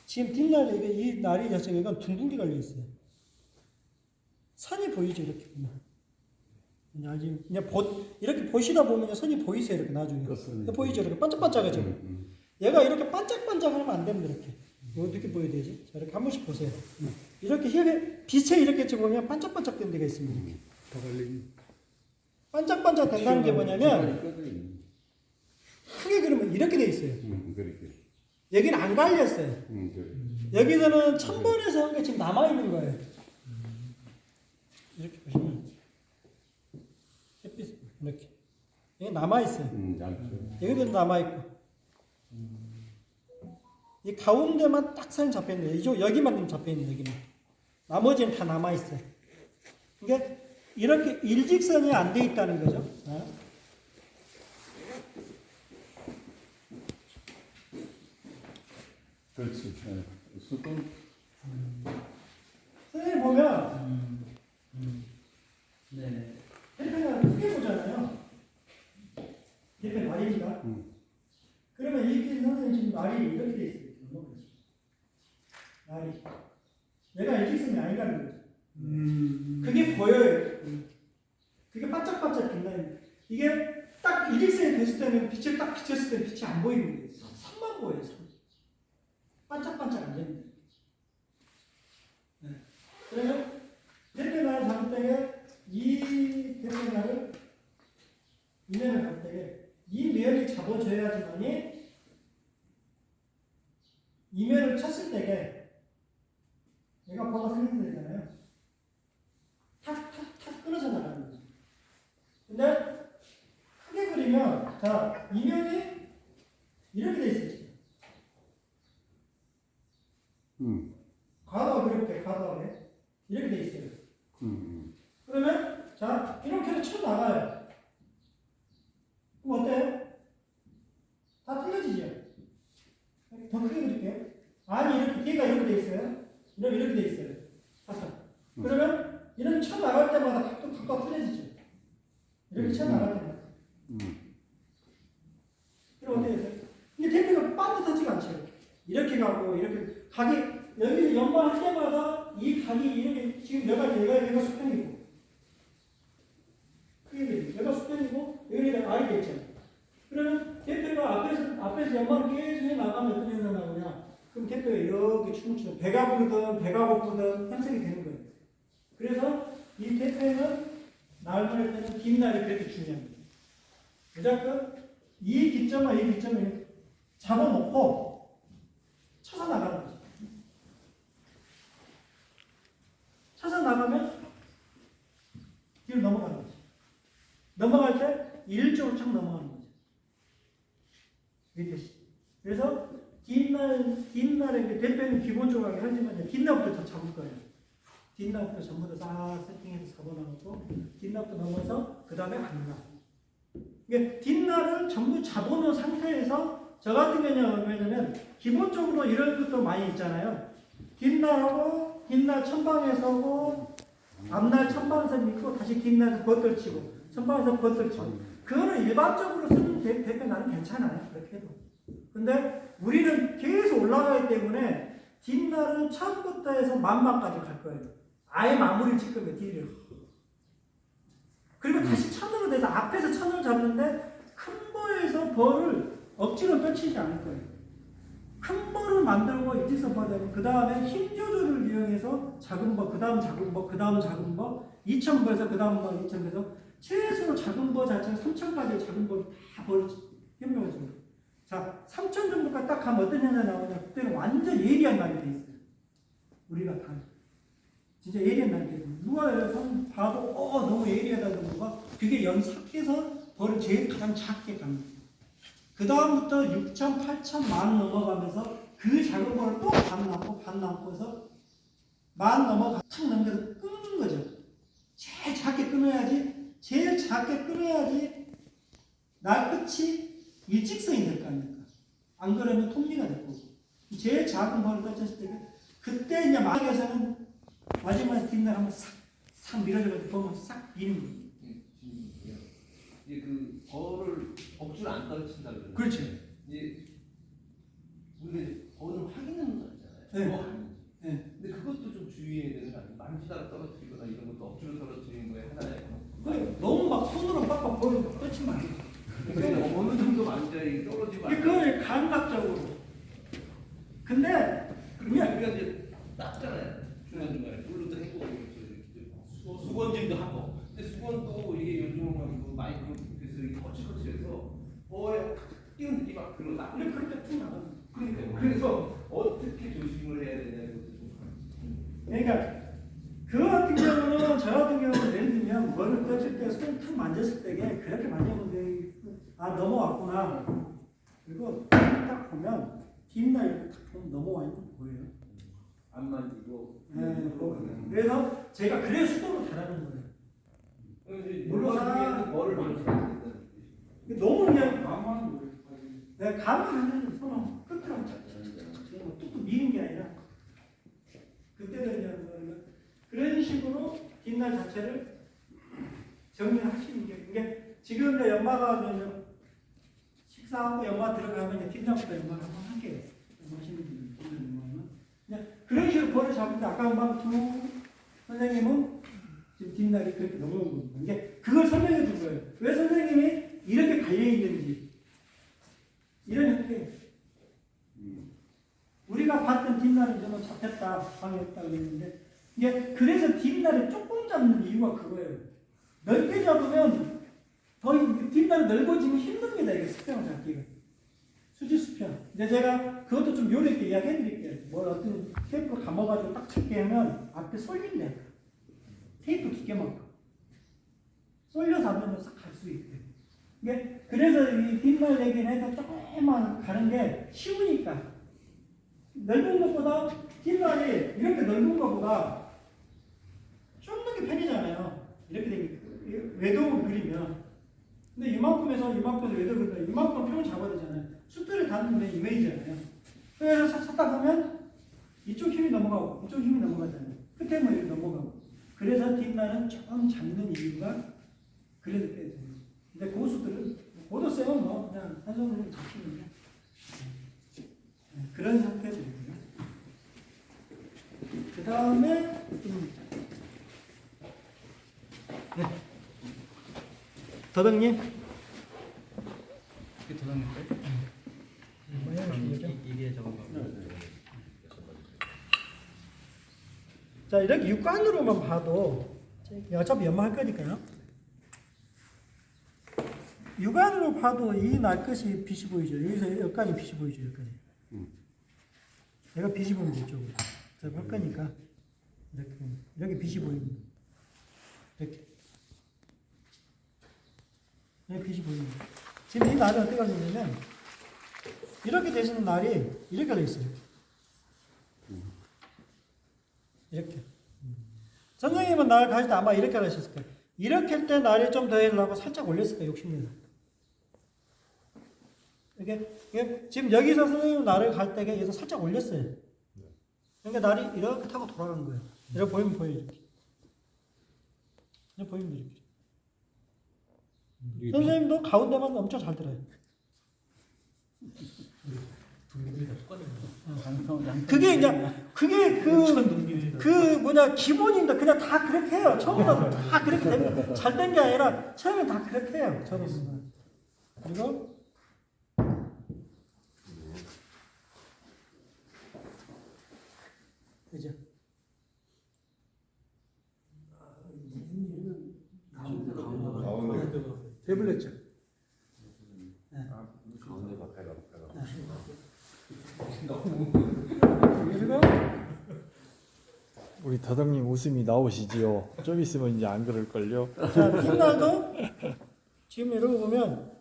지금 뒷날에 이 날이 자체가 이건 둥둥이 걸려 있어요. 선이 보이죠, 이렇게 보면. 그냥 이렇게 보시다 보면 선이 보이세요, 이렇게 나중에. 보이죠, 이렇게 반짝반짝하죠. 얘가 이렇게 반짝반짝하면 안 됩니다, 이렇게. 어떻게 보여야 되지? 자, 이렇게 한 번씩 보세요. 이렇게 혈에 빛에 이렇게 보면 반짝반짝 된 데가 있습니다. 이렇게. 반짝반짝 된다는 게 뭐냐면 크게 그리면 이렇게 돼 있어요. 여기는 안 갈렸어요. 여기서는 1000번에서 한 게 지금 남아 있는 거예요. 이렇게 보시면 햇빛 이렇게 여기 남아 있어요. 여기도 남아 있고. 이 가운데만 딱 선 잡혀 있는 거예요. 이쪽 여기만 잡혀 있는 여기만. 나머지는 다 남아 있어요. 그러니까 이렇게 일직선이 안 돼 있다는 거죠. 그렇지. 수동. 선생님 보면 네. 대표가 크게 보잖아요. 대표 말입니다. 그러면 이렇게 선생님 지금 말이 이렇게 돼 있어요. 말이. 얘가 일직선이 아니라는 거죠. 그게 보여요. 그게 반짝반짝 빛나는. 이게 딱 일직선이 됐을 때는 빛을 딱 비쳤을 때 빛이 안 보이는 거예요. 선만 보여요. 선. 반짝반짝 안 됩니다. 네. 그래서 대표날을 잡을 때에 이 대표날을 이면을 잡을 때에 이 면이 잡아줘야지만이 이면을 쳤을 때에 얘가 봐가 생긴다잖아요. 탁탁탁 끊어져 나가는 거죠. 근데 크게 그리면 자 이면이 이렇게 돼 있어요. 지금. 가로하고 이렇게 가로하게 이렇게 돼 있어요. 그러면 자 이렇게 쳐 나가요. 그럼 어때요? 다 틀려지죠? 더 크게 그릴게요. 아니 이렇게 뒤가 이렇게 돼 있어요. 이렇게 돼 있어요. 가서 그러면 이렇게 쳐 나갈 때마다 각각 틀려지죠. 이렇게 쳐 나갈 때마다. 그럼 어떻게 됐어요? 근데 대표가 반듯하지가 않죠. 이렇게 가고 이렇게 각이 여기서 연마할 때마다 이 각이 이렇게 지금 얘가 수평이고 얘가 수평이고 여기가 R이 됐죠. 그러면 대표가 앞에서 연마를 계속 해 나가면 어떤 현상 나오냐? 그럼 대표가 이렇게 춤을 배가 부르든 배가 고프든 형성이 되는 거예요. 그래서 이 대표는 날할 때는 긴 날이 그렇게 중요합니다. 무조건 이 기점과 이 기점을 잡아놓고 쳐서 나가는 거죠. 쳐서 나가면 뒤로 넘어가는 거죠. 넘어갈 때 일쪽으로 착 넘어가는 거죠. 이렇게. 그래서 뒷날에 대표는 기본적으로 하긴 하지만 뒷날부터 다 잡을 거예요. 뒷날부터 전부 다 싹 세팅해서 잡아놓고 뒷날부터 넘어서 그 다음에 앞날. 이게 뒷날을 전부 잡아놓은 상태에서 저 같은 경우는 왜냐면 기본적으로 이런 것도 많이 있잖아요. 뒷날하고 뒷날 천방에서고 앞날 천방에서 믿고 다시 뒷날에서 버틀치고 천방에서 버틀치고 그거는 일반적으로 쓰는 대표 나는 괜찮아요. 그렇게 해도. 근데 우리는 계속 올라가기 때문에 뒷날은 처음부터 해서 만만까지 갈 거예요. 아예 마무리를 짓 거예요. 뒤를. 그리고 다시 천으로 돼서 앞에서 천을 잡는데 큰 벌에서 벌을 억지로 펼치지 않을 거예요. 큰 벌을 만들고 일직선 벌을 그 다음에 힘 조절을 이용해서 작은 벌, 그 다음 작은 벌, 그 다음 작은 벌, 2000벌에서 그 다음 벌, 2000벌에서 최소 작은 벌 자체가 3000까지의 작은 벌을 다 벌을 협력을 줍니다. 자, 3000 정도까지 딱 가면 어떤 현상이 나오냐? 그때는 완전 예리한 날이 돼 있어요. 우리가 다. 진짜 예리한 날이 돼 있어요. 누가 봐도, 너무 예리하다는 거가 그게 연삭해서 벌을 제일 가장 작게 갑니다. 그 다음부터 6천, 8천, 만 넘어가면서 그 작은 벌을 또 반 남고서 만 넘어가, 탁 넘겨서 끊는 거죠. 제일 작게 끊어야지, 날 끝이 일직선이 될 거 아닙니까? 안 그러면 톱니가 될 거고. 제일 작은 벌을 펼쳤을 때, 그때 이제 마지막에서는 마지막에 뒷날 한번 싹 밀어줘가지고 보면 싹 미는 거예요. 이게 그 벌을 억지로 안 떨친다 그러죠. 그렇지. 이제 우리가 거기서 확인하는 거 있잖아요. 네. 뭐 하는지. 네. 근데 그것도 좀 주의해야 되는 거 아니에요? 만지다가 떨어뜨리거나 이런 것도 억지로 떨어뜨리는 거에 하나의 그래, 너무 막 손으로 빡빡 보여도 끝이 많이 그러니까 어느 정도 만져야 이게 떨어지고 안 그걸 감각적으로. 근데 그냥 우리가 이제 땄잖아요. 중간중간에 물로도 했고 수건질도 하고. 근데 수건도 이게 요즘은 그 마이크로 그래서 이게 거칠거칠해서 뛰는 느낌이 막 들어나. 근데 그럴 때 툭 나가. 그러니까 그래서 어떻게 조심을 해야 되냐 이것도 좀. 그러니까 그 같은 경우는 저 같은 경우는 예를 들면 뭐를 떴을 때 손을 툭 만졌을 때 그렇게 만져보는데 넘어왔구나. 그리고 딱 보면 뒷날 딱 보면 넘어와 있는 거 보여요. 안 만지고. 그래서 제가 그래 수동으로 달하는 거예요. 물론 뭐를 만지는 너무 그냥 감하는 거예요. 내가 감하는 손을 끝으로 지금 뚝뚝 미는 게 아니라 그때는 이제 그런 식으로 뒷날 자체를 정리하시는 게 이게 지금 이제 연마가 이제 식사하고 연마 들어가면 이제 뒷날부터 연마를 한번 할게요. 연마하시는 분들 연마는 그냥 그런 식으로 벌을 잡는데 아까 두 선생님은 지금 뒷날이 그렇게 넘어온 겁니다. 이게 그걸 설명해 준 거예요. 왜 선생님이 이렇게 갈려 있는지 이런 형태. 우리가 봤던 뒷날은 이제 뭐 잡혔다, 방했다 그랬는데 이게 그래서 뒷날을 조금 잡는 이유가 그거예요. 넓게 잡으면 더 뒷날이 넓어지면 힘듭니다. 이게 수평을 잡기가. 수지 수평. 이제 제가 그것도 좀 요령 있게 이야기해 드릴게요. 뭘 어떤 테이프로 감아가지고 딱 잡게 하면 앞에 쏠린대. 테이프 기계만큼. 쏠려서 하면 싹 갈 수 있대. 이게 그래서 이 뒷날 내기는 해서 조금만 가는 게 쉬우니까. 넓은 것보다 뒷날이 이렇게 넓은 것보다 좁는 게 편이잖아요. 이렇게 되니까 외동을 그리면. 근데 이만큼에서 이만큼에서 외동을 그리면 이만큼 평을 잡아야 되잖아요. 숫들을 닿는 게 이메이지잖아요. 그래서 샀다 보면 이쪽 힘이 넘어가고 이쪽 힘이 넘어가잖아요. 끝에 뭐 이렇게 넘어가고. 그래서 뒷날은 조금 잡는 이유가 그래서 빼야 돼요. 근데 고수들은 고도쌤은 뭐 그냥 한 손으로 잡히는 게 그런 형태들이고요. 그 다음에 네. 더덕님. 이게 도장님 이게 저건가? 자 이렇게 육관으로만 봐도 어차피 연마할 거니까요. 육안으로 봐도 이 날것이 빛이 보이죠. 여기서 여기까지 빛이 보이죠. 여기까지. 내가 빛이 보이는 이쪽으로. 제가 할 거니까 이렇게 빛이 보입니다. 이렇게. 이렇게 빛이 보입니다. 지금 이 날이 어떻게 가지냐면 이렇게 되시는 날이 이렇게 돼 있어요. 이렇게. 선생님은 날 가실 때 아마 이렇게 하셨을 거예요. 이렇게 할 때 날이 좀 더 하려고 살짝 올렸을 거예요. 욕심내서. 이게 지금 여기서 선생님 날을 갈 때 여기서 살짝 올렸어요. 그러니까 날이 이렇게 타고 돌아가는 거예요. 이렇게 보이면 보여요. 이렇게. 이렇게 보이면 이렇게. 선생님도 가운데만 엄청 잘 들어요. 그게 이제 그게 그 뭐냐 기본인데 그냥 다 그렇게 해요. 처음부터 다 그렇게 되면 잘 된 게 아니라 처음에 다 그렇게 해요. 저는 그리고 그죠? 가운데 배불렸죠. 가운데 가까이 가까이. 그리고 우리 더덕님 웃음이 나오시지요. 좀 있으면 이제 안 그럴걸요. 자, 뒷날도 지금 이러고 보면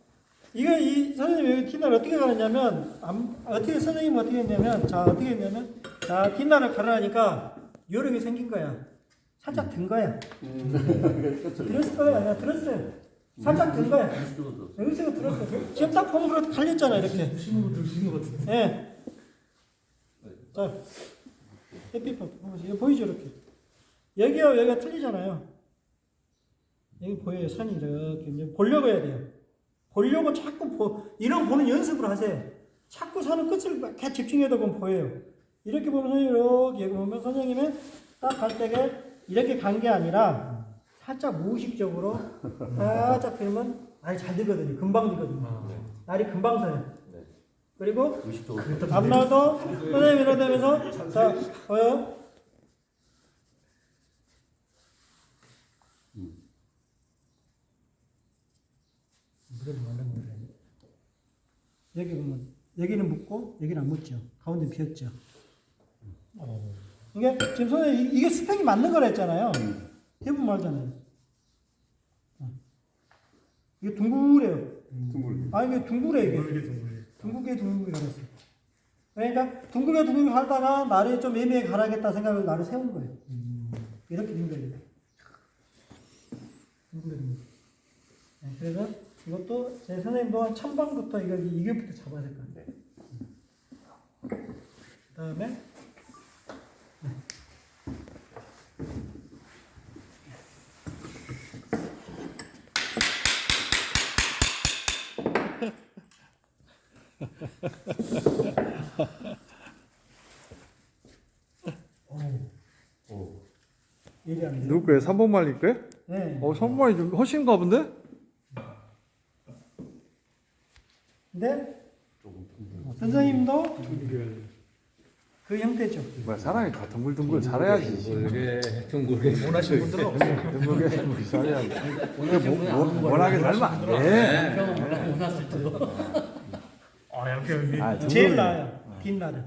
이거 이 선생님 여기 뒷날 어떻게 가느냐면 어떻게 선생님 어떻게 했냐면 자 어떻게 했냐면 자 뒷날을 가르라니까 요령이 생긴 거야. 살짝 든 거야. 들었을 거야 아니야 들었어요. 살짝 든 거야. 여기서 들었어. 지금 딱 보면 그렇게 갈렸잖아 이렇게. 무심으로 들으신 것 같은데. 예. 자 햇빛 보세요. 보이죠 이렇게. 여기와 여기가 틀리잖아요. 여기 보여요. 선이 이렇게 이제 보려고 해야 돼요. 보려고 자꾸 이런 보는 연습을 하세요. 자꾸 선을 끝을 이렇게 집중해다 보면 보여요. 이렇게 보면 선생님 이렇게 보면 선생님은 딱 갈 때가 이렇게 간 게 아니라 살짝 무의식적으로 살짝 들면 날이 잘 되거든요. 금방 되거든요. 날이 금방 서요. 그리고 앞날도 선생님 이러면서 자 보여요. 여기 보면 여기는 묻고 여기는 안 묻죠. 가운데 비었죠. 이게 지금 선생님 이게 스펙이 맞는 거라 했잖아요. 대부분 말잖아요. 이게 둥그래요. 아 이게 둥그래 이게. 둥글게 가렸어요. 그러니까 둥글게 가다가 날이 좀 애매하게 가라겠다 생각을 날을 세운 거예요. 이렇게 된 거예요. 네, 그래서 이것도 제 선생님도 한 천방부터 이게부터 잡아야 될 것 같아요. 그 다음에 일이 안 돼요. 누구 거예요? 3번 말릴 거예요? 네. 3번 말이 좀 허신가 본데? 근데 선생님도 그 형태죠. 뭐야, 사람이 다 둥글둥글 살아야지. 둥글게 원하시는 분들은 없어요. 둥글게 살아야지. 워낙에 살면 안 돼. 원하실 때도. 아 이렇게 아, 제일 나아요. 빈날은.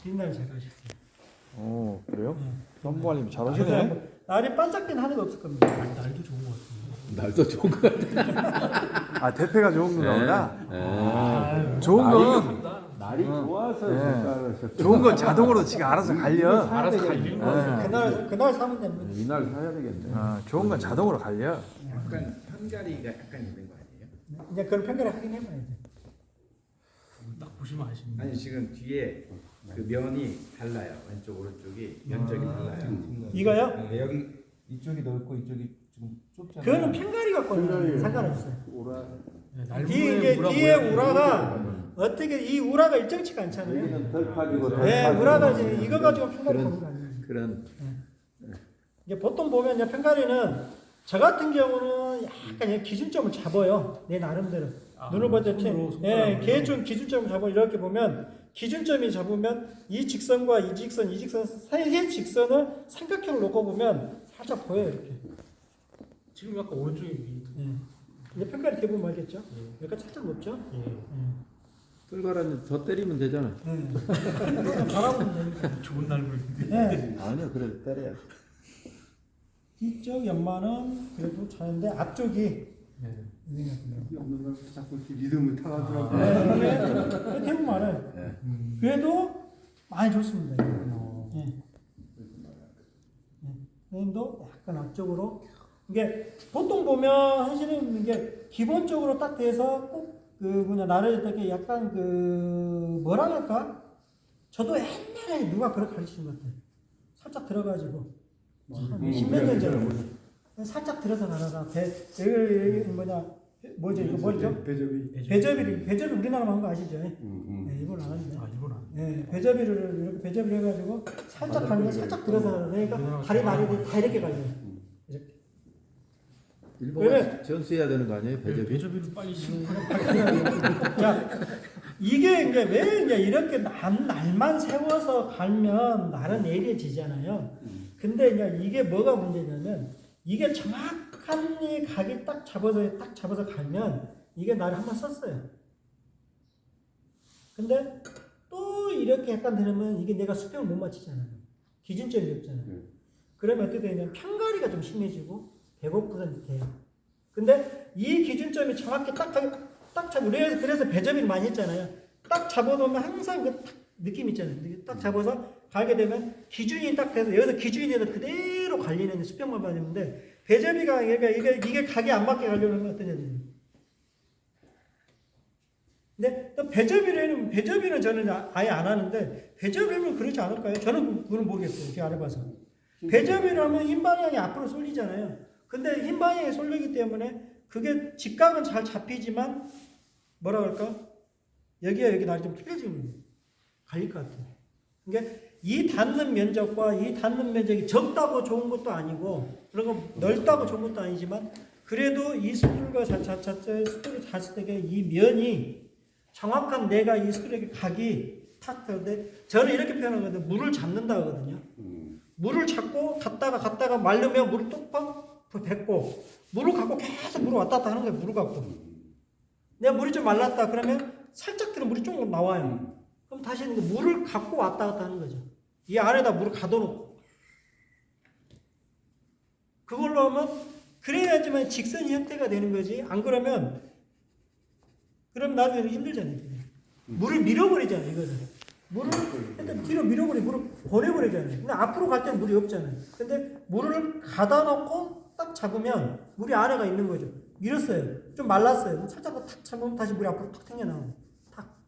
빈날 잘 가셨어요. 그래요? 3번 말리면 잘하시네. 날이 반짝이는 하나도 없을 겁니다. 날도 좋은 것 같은데. 날도 좋은 것 같아. 아, 대패가 좋은 건가 보다. 좋은 건 날이 좋아서 좋은 건 자동으로 지가 알아서 갈려. 알아서 갈리는 거. 그날 사면 됩니다. 이날 사야 되겠네. 좋은 건 자동으로 갈려. 약간 편가리가 약간 있는 거 아니에요? 이제 그런 평가를 하긴 해봐야죠. 딱 보시면 아시는데. 아니 지금 뒤에 그 면이 달라요. 왼쪽 오른쪽이 면적이 달라요. 이거요? 네, 여기 이쪽이 넓고 이쪽이 좀 좁잖아요. 그거는 편가리 갖고는 상관없어요. 날 뒤에 우라가 어떻게 이 우라가 일정치가 않잖아요. 여기는 덜파기고 네, 우라가 이제 이거 가지고 편가리 하는 거 아니에요. 그런 이제 보통 보면 이제 편가리는 저 같은 경우는 약간 기준점을 잡아요. 내 나름대로. 눈을 볼 때, 걔 좀 기준점을 잡아 이렇게 보면 기준점이 잡으면 이 직선과 이 직선 사이의 직선을 삼각형을 놓고 보면 살짝 보여요 이렇게. 지금 약간 오른쪽에 위. 이제 편가리 대부분 알겠죠? 약간 살짝 높죠? 뚫가라는 더 때리면 되잖아. 바라보면 되니까. 좋은 날 보이는데. 네. 아니요, 그래도 때려야. 뒤쪽 연마는 그래도 자는데 앞쪽이 없는 걸 자꾸 리듬을 타가지고. 네, 대부분 알아요. 그래도 많이 좋습니다. 선생님도 약간 앞쪽으로 이게 보통 보면 사실은 이게 기본적으로 딱 돼서 꼭 그 나를 이렇게 약간 그 뭐라 할까? 저도 옛날에 누가 그렇게 가르치는 것 같아요. 살짝 들어가지고 십몇 년 전에 살짝 들어서 나가다 여기 뭐죠 이거 뭐죠? 배접이 우리나라 한 거 아시죠? 네, 이걸 안 하는데. 이건 안. 네, 배접이를 이렇게 배접을 해가지고 살짝 가면 살짝 들어서 그러니까 다리 날이 다 이렇게 갈려요. 일본에 전수해야 되는 거 아니에요? 배접이를 빨리 신고. 자, 이게 이제 왜 이제 이렇게 날만 세워서 갈면 날은 예리해지잖아요. 근데 이제 이게 뭐가 문제냐면 이게 정확한 이 각이 딱 잡아서 갈면 이게 날을 한번 썼어요. 근데 또 이렇게 약간 되면 이게 내가 수평을 못 맞추잖아요. 기준점이 없잖아요. 그러면 어떻게 되냐면 편가리가 좀 심해지고 105% 돼요. 근데 이 기준점이 정확히 딱 잡고 그래서 배접이를 많이 했잖아요. 딱 잡아놓으면 항상 그 느낌 있잖아요. 딱 잡아서 가게 되면 기준이 딱 돼서 여기서 기준이 돼서 그대로 갈리는 수평만 받는데 배접이가 그러니까 이게 각이 안 맞게 가려면 어떠냐면 근데 또 배접이는 저는 아예 안 하는데 배접이면 그러지 않을까요? 저는 그건 모르겠어요. 제가 안 해봐서. 배접이를 하면 흰 방향이 앞으로 쏠리잖아요. 근데 흰 방향이 쏠리기 때문에 그게 직각은 잘 잡히지만 뭐라 그럴까? 여기와 여기 날이 좀 틀려지는 거예요. 갈릴 것 같아요. 그러니까 이 닿는 면적과 이 닿는 면적이 적다고 좋은 것도 아니고 그리고 넓다고 좋은 것도 아니지만 그래도 이 스툴과 스툴을 닿을 때 이 면이 정확한 내가 이 스툴에게 각이 탁 되는데 저는 이렇게 표현하거든요. 물을 잡는다 하거든요. 물을 잡고 갔다가 말르면 물을 뚝 뱉고 물을 갖고 계속 물을 왔다 갔다 하는 거예요. 물을 갖고 내가 물이 좀 말랐다 그러면 살짝 들어 물이 좀 나와요. 그럼 다시 물을 갖고 왔다 갔다 하는 거죠. 이 안에다 물을 가둬놓고 그걸로 하면 그래야지만 직선이 형태가 되는 거지. 안 그러면 나중에 힘들잖아요. 물을 밀어버리잖아요. 이거는 물을 일단 뒤로 밀어버리고 물을 보내버리잖아요. 근데 앞으로 갈 때는 물이 없잖아요. 근데 물을 가다 놓고 딱 잡으면 물이 안에가 있는 거죠. 밀었어요. 좀 말랐어요. 살짝 탁 잡으면 다시 물이 앞으로 탁 튕겨나오고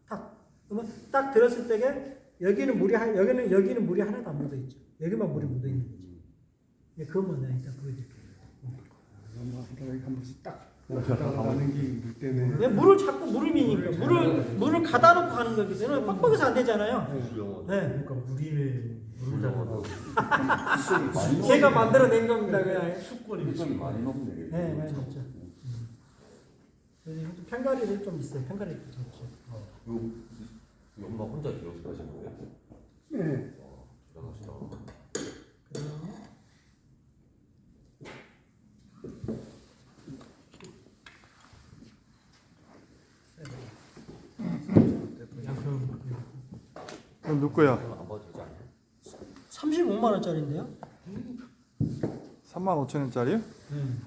탁. 그러면 딱 들었을 때에 여기는 물이 하나도 안 묻어 있죠. 여기만 물이 묻어 있는 거죠. 예, 그거만 일단 보여드릴게요. 한 번씩 딱 가는 게 때문에. 네, 물을 자꾸 물을 미니까 물을 가다 놓고 가는 거기 때문에 빡빡해서 안 되잖아요. 네. 그러니까 물이네. 제가 만들어낸 겁니다. 그냥 숙권이 많이 높네. 네, 많이 높죠. 그래서 편가리도 좀 있어요. 편가리도 좀 있죠. 엄마 혼자 기록을 하신 거예요? 네. 대단하시다. 그다음에 그럼 누구야? 안 봐도 되지 않아요? 35만 원짜리인데요? 35,000원짜리요? 네.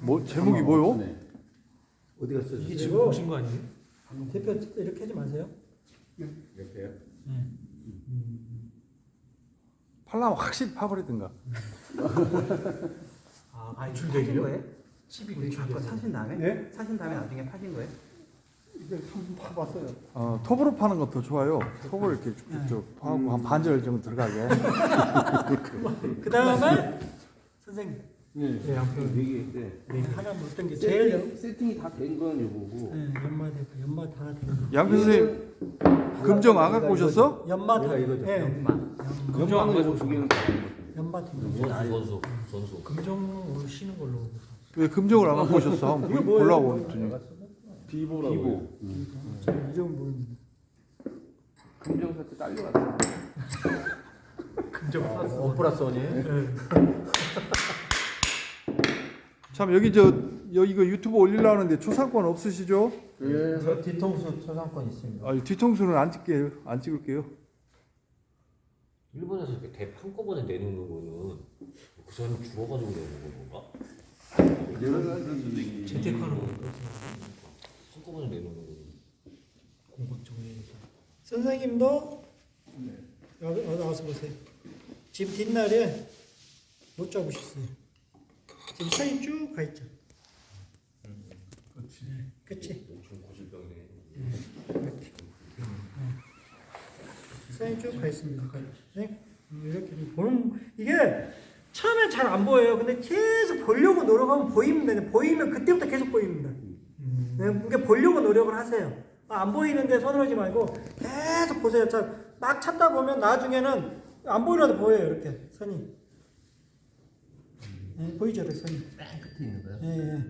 뭐 제목이 뭐요? 어디 갔어요? 이게 지금 보신 거 아니에요? 대표 이렇게 하지 마세요. 옆에요? 네. 팔라면 확실히 파버리든가. 아, 줄대기요? 거예요? 우리 갖고 사신 다음에? 네? 사신 다음에 나중에 파신 거예요? 이제 한번 파봤어요. 톱으로 파는 것도 좋아요. 톱을 이렇게 쭉쭉 파고 한 반절 정도 들어가게. 그 다음에 선생님 네, 한번 하나 뭐 어떤 게 제일 세팅이 다 된 건 이거고. 네, 연마 다 되는 양표 선생님 금정 안 갖고 오셨어? 연마 다 이거죠. 네. 금정은 이거 두 개는 다 연마 다 전수. 금정으로 쉬는 걸로 왜 금정을 안 갖고 오셨어? 한번 이거 뭐예요? 보려고 했더니. 비보라고. 이름 모릅니다. 금정사태 딸려왔어. 오프라소니? 참 여기 이거 유튜브 올리려고 하는데 초상권 없으시죠? 저 뒤통수 초상권 있습니다. 뒤통수는 안 찍을게요. 일본에서 이렇게 대 한꺼번에 내놓는 거는 그 사람이 죽어가지고 내는 건가? 재테크하는 거. 한꺼번에 내놓는 거는. 선생님도 여기 와서 보세요. 지금 뒷날에 못 잡으셨어요. 지금 사이 쭉 가 있죠. 그렇지. 엄청 고질병이네. 사이 쭉 가 있습니다. 네? 이렇게 보는 이게 처음에 잘 안 보여요. 근데 계속 보려고 노력하면 보입니다. 보이면 그때부터 계속 보입니다. 네, 그러니까 보려고 노력을 하세요. 안 보이는데 서두르지 말고 계속 보세요. 자, 막 찾다 보면 나중에는 안 보이라도 보여요. 이렇게 선이. 네, 보이죠, 이렇게 선이. 맨 끝에 있는 거야? 예, 예.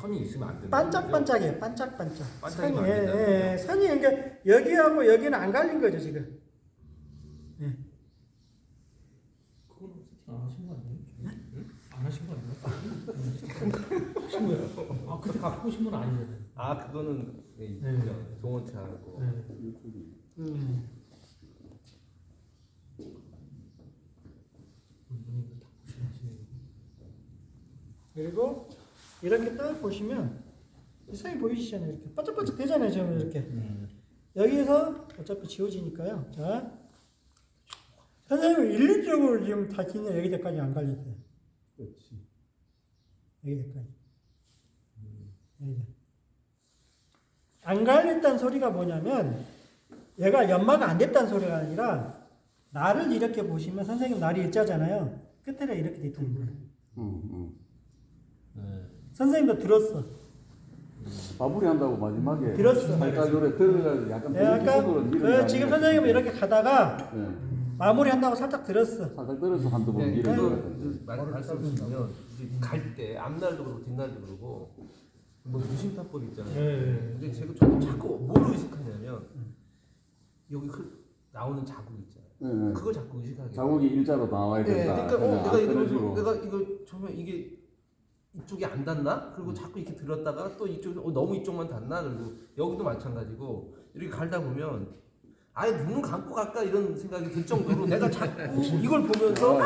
선이 있으면 안 되는 반짝반짝해요. 반짝반짝. 반짝이면 선이, 안 된다는 예, 예. 선이 그러니까 여기하고 여기는 안 갈린 거죠 지금. 예. 그거는 세팅 안 하신 거 아니에요? 안 하신 거 아니에요? 하신 거예요? 아, 그때 갖고 오신 건 아니잖아요. 아 그거는 동원차고. 그리고 이렇게 딱 보시면 이상이 보이시잖아요. 이렇게 반짝반짝 되잖아요. 저는 이렇게. 여기서 어차피 지워지니까요. 자, 선생님 일률적으로 지금 다 지냐 여기까지 안 갈렸어요. 그렇지. 여기까지. 안 갈렸다는 소리가 뭐냐면 얘가 연마가 안 됐다는 소리가 아니라 날을 이렇게 보시면 선생님 날이 일자잖아요. 끝에가 이렇게 돼 있는 거예요. 선생님도 들었어. 마무리한다고 마지막에 들었어. 살짝 노래 들어가 약간 약간 그 지금 선생님은 이렇게 가다가 네. 마무리한다고 살짝 들었어. 살짝 들어서 한두 번 네, 밀어야 이거 돼. 말씀드리면 갈 때 앞날도 그렇고 뒷날도 그러고 뭐 유심타법 있잖아요. 근데 저도 자꾸 뭘 의식하냐면 여기 나오는 자국 있잖아요. 네. 그걸 자꾸 의식하게. 자국이 일자로 나와야 네, 된다. 그러니까 그냥 끊어지고. 내가 이거 정말 이게 이쪽이 안 닿나? 그리고 자꾸 이렇게 들었다가 또 이쪽이 너무 이쪽만 닿나? 그리고 여기도 마찬가지고 이렇게 갈다 보면 아예 눈을 감고 갈까 이런 생각이 들 정도로 내가 자꾸 이걸 보면서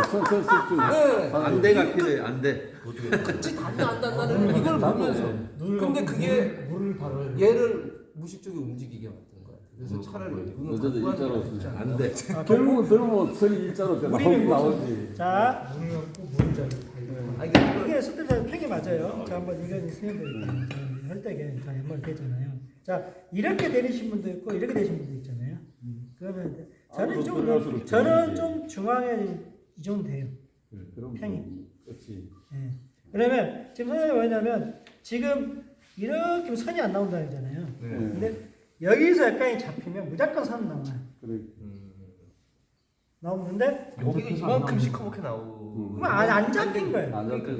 네, 안대가 필요해. 안대. 끝이 닿나 안 닿나를 이걸 보면서 근데 그게 물을 바로 얘를 무의식적으로 움직이게 만드는 거야. 그래서 차라리 눈을 어쨌든 감고 일자로 하는 게 낫지 않나. 안대. 결국은 들으면 선이 일자로 우리는 나오지. 자, 물을 갖고 물을 잘 아니, 그러니까 이게 수들자 팽이 맞아요. 자, 한번 이거 선생님들 혈대게 자 연말 되잖아요. 자, 이렇게 내리신 분도 있고 이렇게 되신 분도 있잖아요. 그러면 이제 저는 좀 중앙에 이 정도 돼요. 그럼 팽이. 그렇지. 예. 그러면 지금 선생님이 뭐냐면 지금 이렇게 선이 안 나온다는 거잖아요. 근데 여기서 약간이 잡히면 무조건 선 나와요. 그래. 나오는데 여기가 이만큼 시커멓게 나오고 그러면 안 잡힌 거예요. 안 잡혀.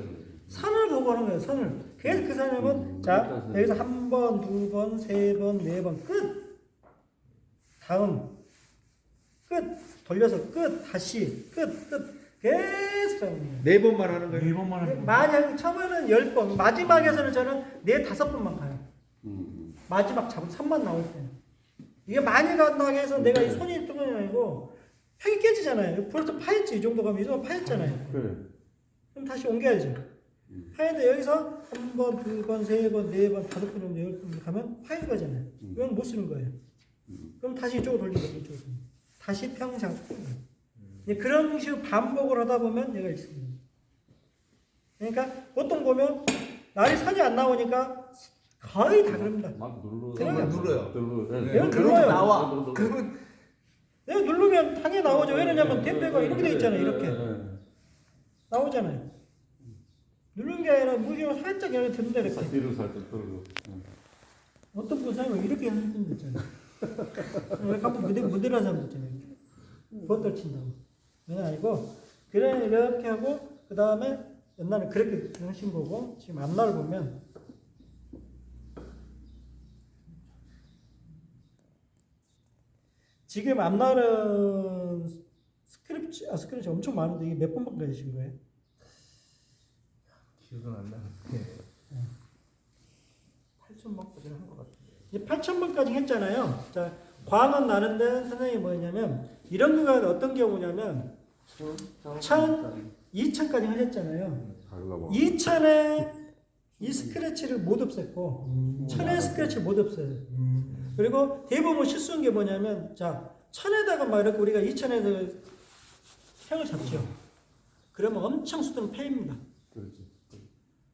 선을 보고 하는 거예요. 선을. 그래서 그 사람은 자 여기서 한 번, 두 번, 세 번, 네 번 끝. 다음 끝 돌려서 끝 다시 끝 계속 하는 거예요. 네 번만 하는 거예요. 네 번만 하는 거. 만약 처음에는 10번, 마지막에서는 저는 4-5번만 가요. 마지막 잡은 3만 나올 때. 이게 많이 간다고 해서 내가 이 손이 뚫어는 아니고 팽이 깨지잖아요. 벌써 파였지. 이 정도 가면 이 정도 파였잖아요. 그래. 그럼 다시 옮겨야죠. 파인데 여기서 한 번, 두 번, 세 번, 네 번, 다섯 번 정도 10번 가면 파인 거잖아요. 이건 못 쓰는 거예요. 그럼 다시 이쪽으로 돌리고 이쪽으로. 다시 평상. 그런 식으로 반복을 하다 보면 얘가 있습니다. 그러니까 보통 보면 날이 선이 안 나오니까 거의 다 그럽니다. 막 눌러. 그냥 눌러요. 얘가 눌러요. 나와. 그러면 내가 누르면 당연히 나오죠. 왜냐면 댐배가 이렇게 돼 있잖아요. 이렇게 나오잖아요. 누른 게 아니라 무게가 살짝 여기 든다 이렇게. 뒤로 살짝 들고. 어떤 분은 이렇게 하는 분도 있잖아요. 왜 가끔 무대로 하는 사람도 있잖아요. 버터 친다고. 그건 아니고 그래 이렇게 하고 그 다음에 옛날에 그렇게 하신 거고 지금 앞날을 보면 지금 앞날은 스크래치 엄청 많은데 이게 몇 번밖에 하신 거예요? 기억은 안 나는데 8,000번까지 한 것 같은데. 이제 8,000번까지 했잖아요. 자, 과학은 나는데 선생님이 뭐냐면 이런 거가 어떤 경우냐면 2,000까지 하셨잖아요. 2,000에 이 스크래치를 못 없앴고 1,000에 스크래치를 못 없어요. 그리고 대부분 실수한 게 뭐냐면 자 1,000에다가 막 이렇게 우리가 2,000에서 팽을 잡죠. 그러면 엄청 수두는 팽입니다.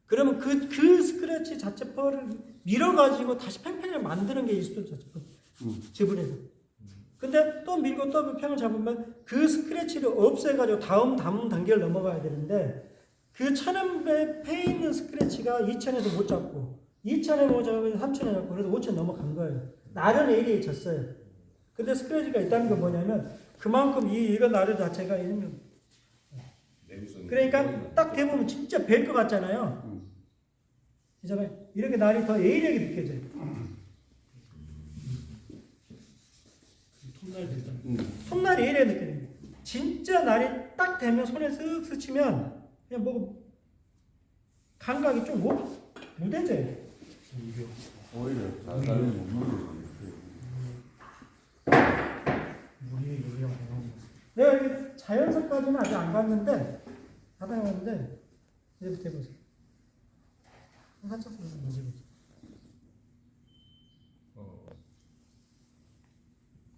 그러면 그 스크래치 자체 펄을 밀어가지고 다시 팽팽을 만드는 게 이 수두 자체 펄. 지분에서. 근데 또 밀고 또 팽을 잡으면 그 스크래치를 없애가지고 다음 단계를 넘어가야 되는데 그 1,000에 패 있는 스크래치가 2,000에서 못 잡고 2,000에 못 잡으면 3,000에 잡고 그래서 5,000 넘어간 거예요. 나른 에리에 졌어요. 근데 스크래치가 있다는 건 뭐냐면 그만큼 이거 나르 자체가 있는 그러니까 딱 대보면 진짜 뵐 것 같잖아요. 그잖아요. 이렇게 날이 더 예리하게 느껴져요. 손날이 예리하게 느껴져요. 진짜 날이 딱 되면 손에 쓱 스치면 그냥 뭐 감각이 좀 무뎌져요. 오히려 잘 달리는 물이 여기가 많이 나오는 내가 여기 자연석까지는 아직 안 갔는데 가다가 갔는데 이제부터 해보세요. 살짝 문제 보세요.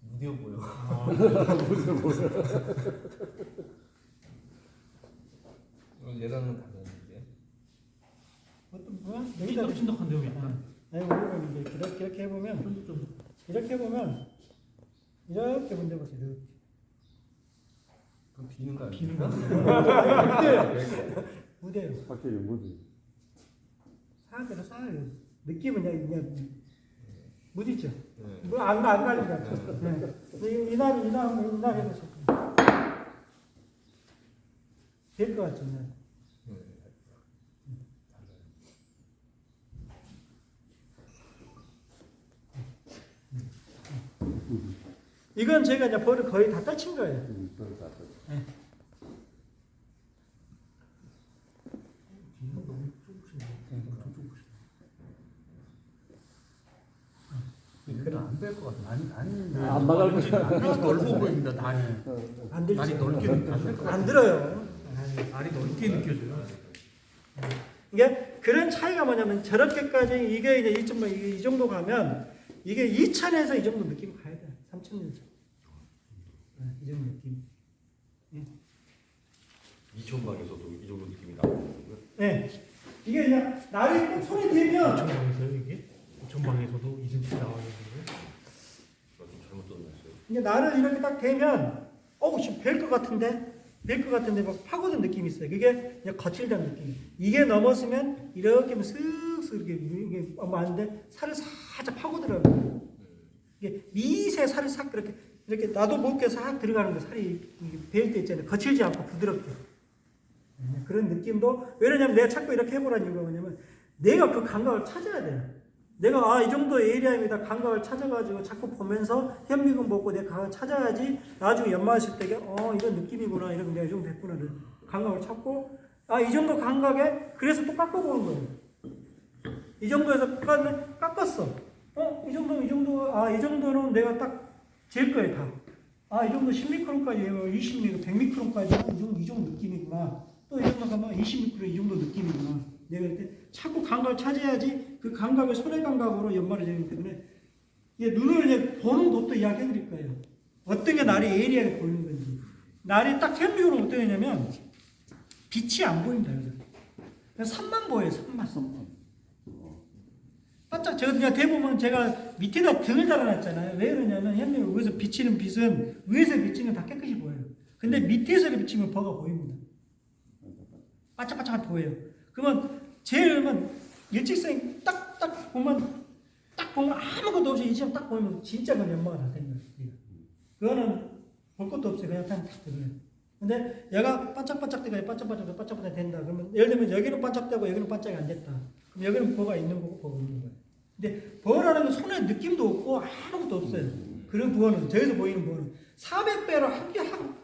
무뎌 보여. 얘랑은 다른데. 어떤 뭐야? 여기다 찐득찐득한 데가 있다. 아니 우리는 이제 이렇게 해보면 이렇게 해보면 이렇게 문제 보세요. 이렇게. 그럼 비는 거 아니야? 비는 거 무대요. 확실히 무지. 사대로 쌓아요. 느낌은 그냥 무디죠. 뭐안 갈린다. 네. 이날 해보세요. 될 것 같죠. 이건 제가 이제 벌을 거의 다 떨친 거예요. 네. 안될 것 같아. 안 나갈 거야. 넓어 보입니다. 날이. 안 들죠. 날이 넓게 느껴져요. 안 들어요. 날이 넓게 느껴져요. 이게 그런 차이가 뭐냐면 저렇게까지 이게 이제 이 정도 가면 이게 2,000에서 이 정도 느낌 가야 돼. 3,000에서. 이 정도 느낌. 2,000방에서도 이 정도 느낌이 나거든요. 네. 이게 그냥 날이 꼭 손에 대면 5,000방에서요 이게? 5,000방에서도 이 정도 나와야 되는데. 좀 잘못 들었어요. 이게 날을 이렇게 딱 대면 지금 뵐 것 같은데 막 파고든 느낌이 있어요. 그게 그냥 거칠다는 느낌. 이게 넘었으면 이렇게 쓱쓱 이게 많은데 살을 살짝 파고들어요. 이게 미세 살이 싹 이렇게 나도 못게 싹 들어가는 거 살이 베일 때 있잖아요. 거칠지 않고 부드럽게. 그런 느낌도 왜냐면 내가 자꾸 이렇게 해보라는 이유가 뭐냐면 내가 그 감각을 찾아야 돼요. 내가 이 정도 에리아입니다. 감각을 찾아가지고 자꾸 보면서 현미금 먹고 내가 감각을 찾아야지 나중에 연마하실 때 이런 느낌이구나 이런 내가 이 정도 됐구나를 감각을 찾고 이 정도 감각에 그래서 또 깎아보는 거예요. 이 정도에서 깎았어. 이 정도는 내가 딱 잴 거예요 다. 이 정도 10미크론까지 20미크론, 100미크론까지 이 정도 느낌이구나. 또 이 정도 가면 20미크론 이 정도 느낌이구나. 내가 이렇게 자꾸 감각을 찾아야지 그 감각을 손의 감각으로 연마를 되기 때문에 눈으로 이제 보는 것도 이야기해 드릴 거예요. 어떤 게 날이 에리아에 보이는 건지. 날이 딱 현미경으로 어떻게 되냐면 빛이 안 보인다. 그래서 산만 보여요. 산만. 바짝 제가 그냥 대부분 제가 밑에다 등을 달아놨잖아요. 왜 그러냐면 현미경 위에서 비치는 빛은 위에서 비치는 다 깨끗이 보여요. 근데 밑에서 비치면 버가 보입니다. 바짝바짝 보여요. 그러면 제일 일직선이 딱 보면 아무것도 없이 이점 딱 보면 진짜 그 연마가 다 되는 거예요. 그거는 볼 것도 없어요. 그냥 딱 들어요. 근데 얘가 반짝반짝대가 반짝반짝 된다. 그러면 예를 들면 여기는 반짝되고 여기는 반짝이 안 됐다. 그럼 여기는 버가 있는 거고 버가 없는 거예요. 근데 버라는 건 손에 느낌도 없고 아무것도 없어요. 그런 버는 저기서 보이는 버는 400배로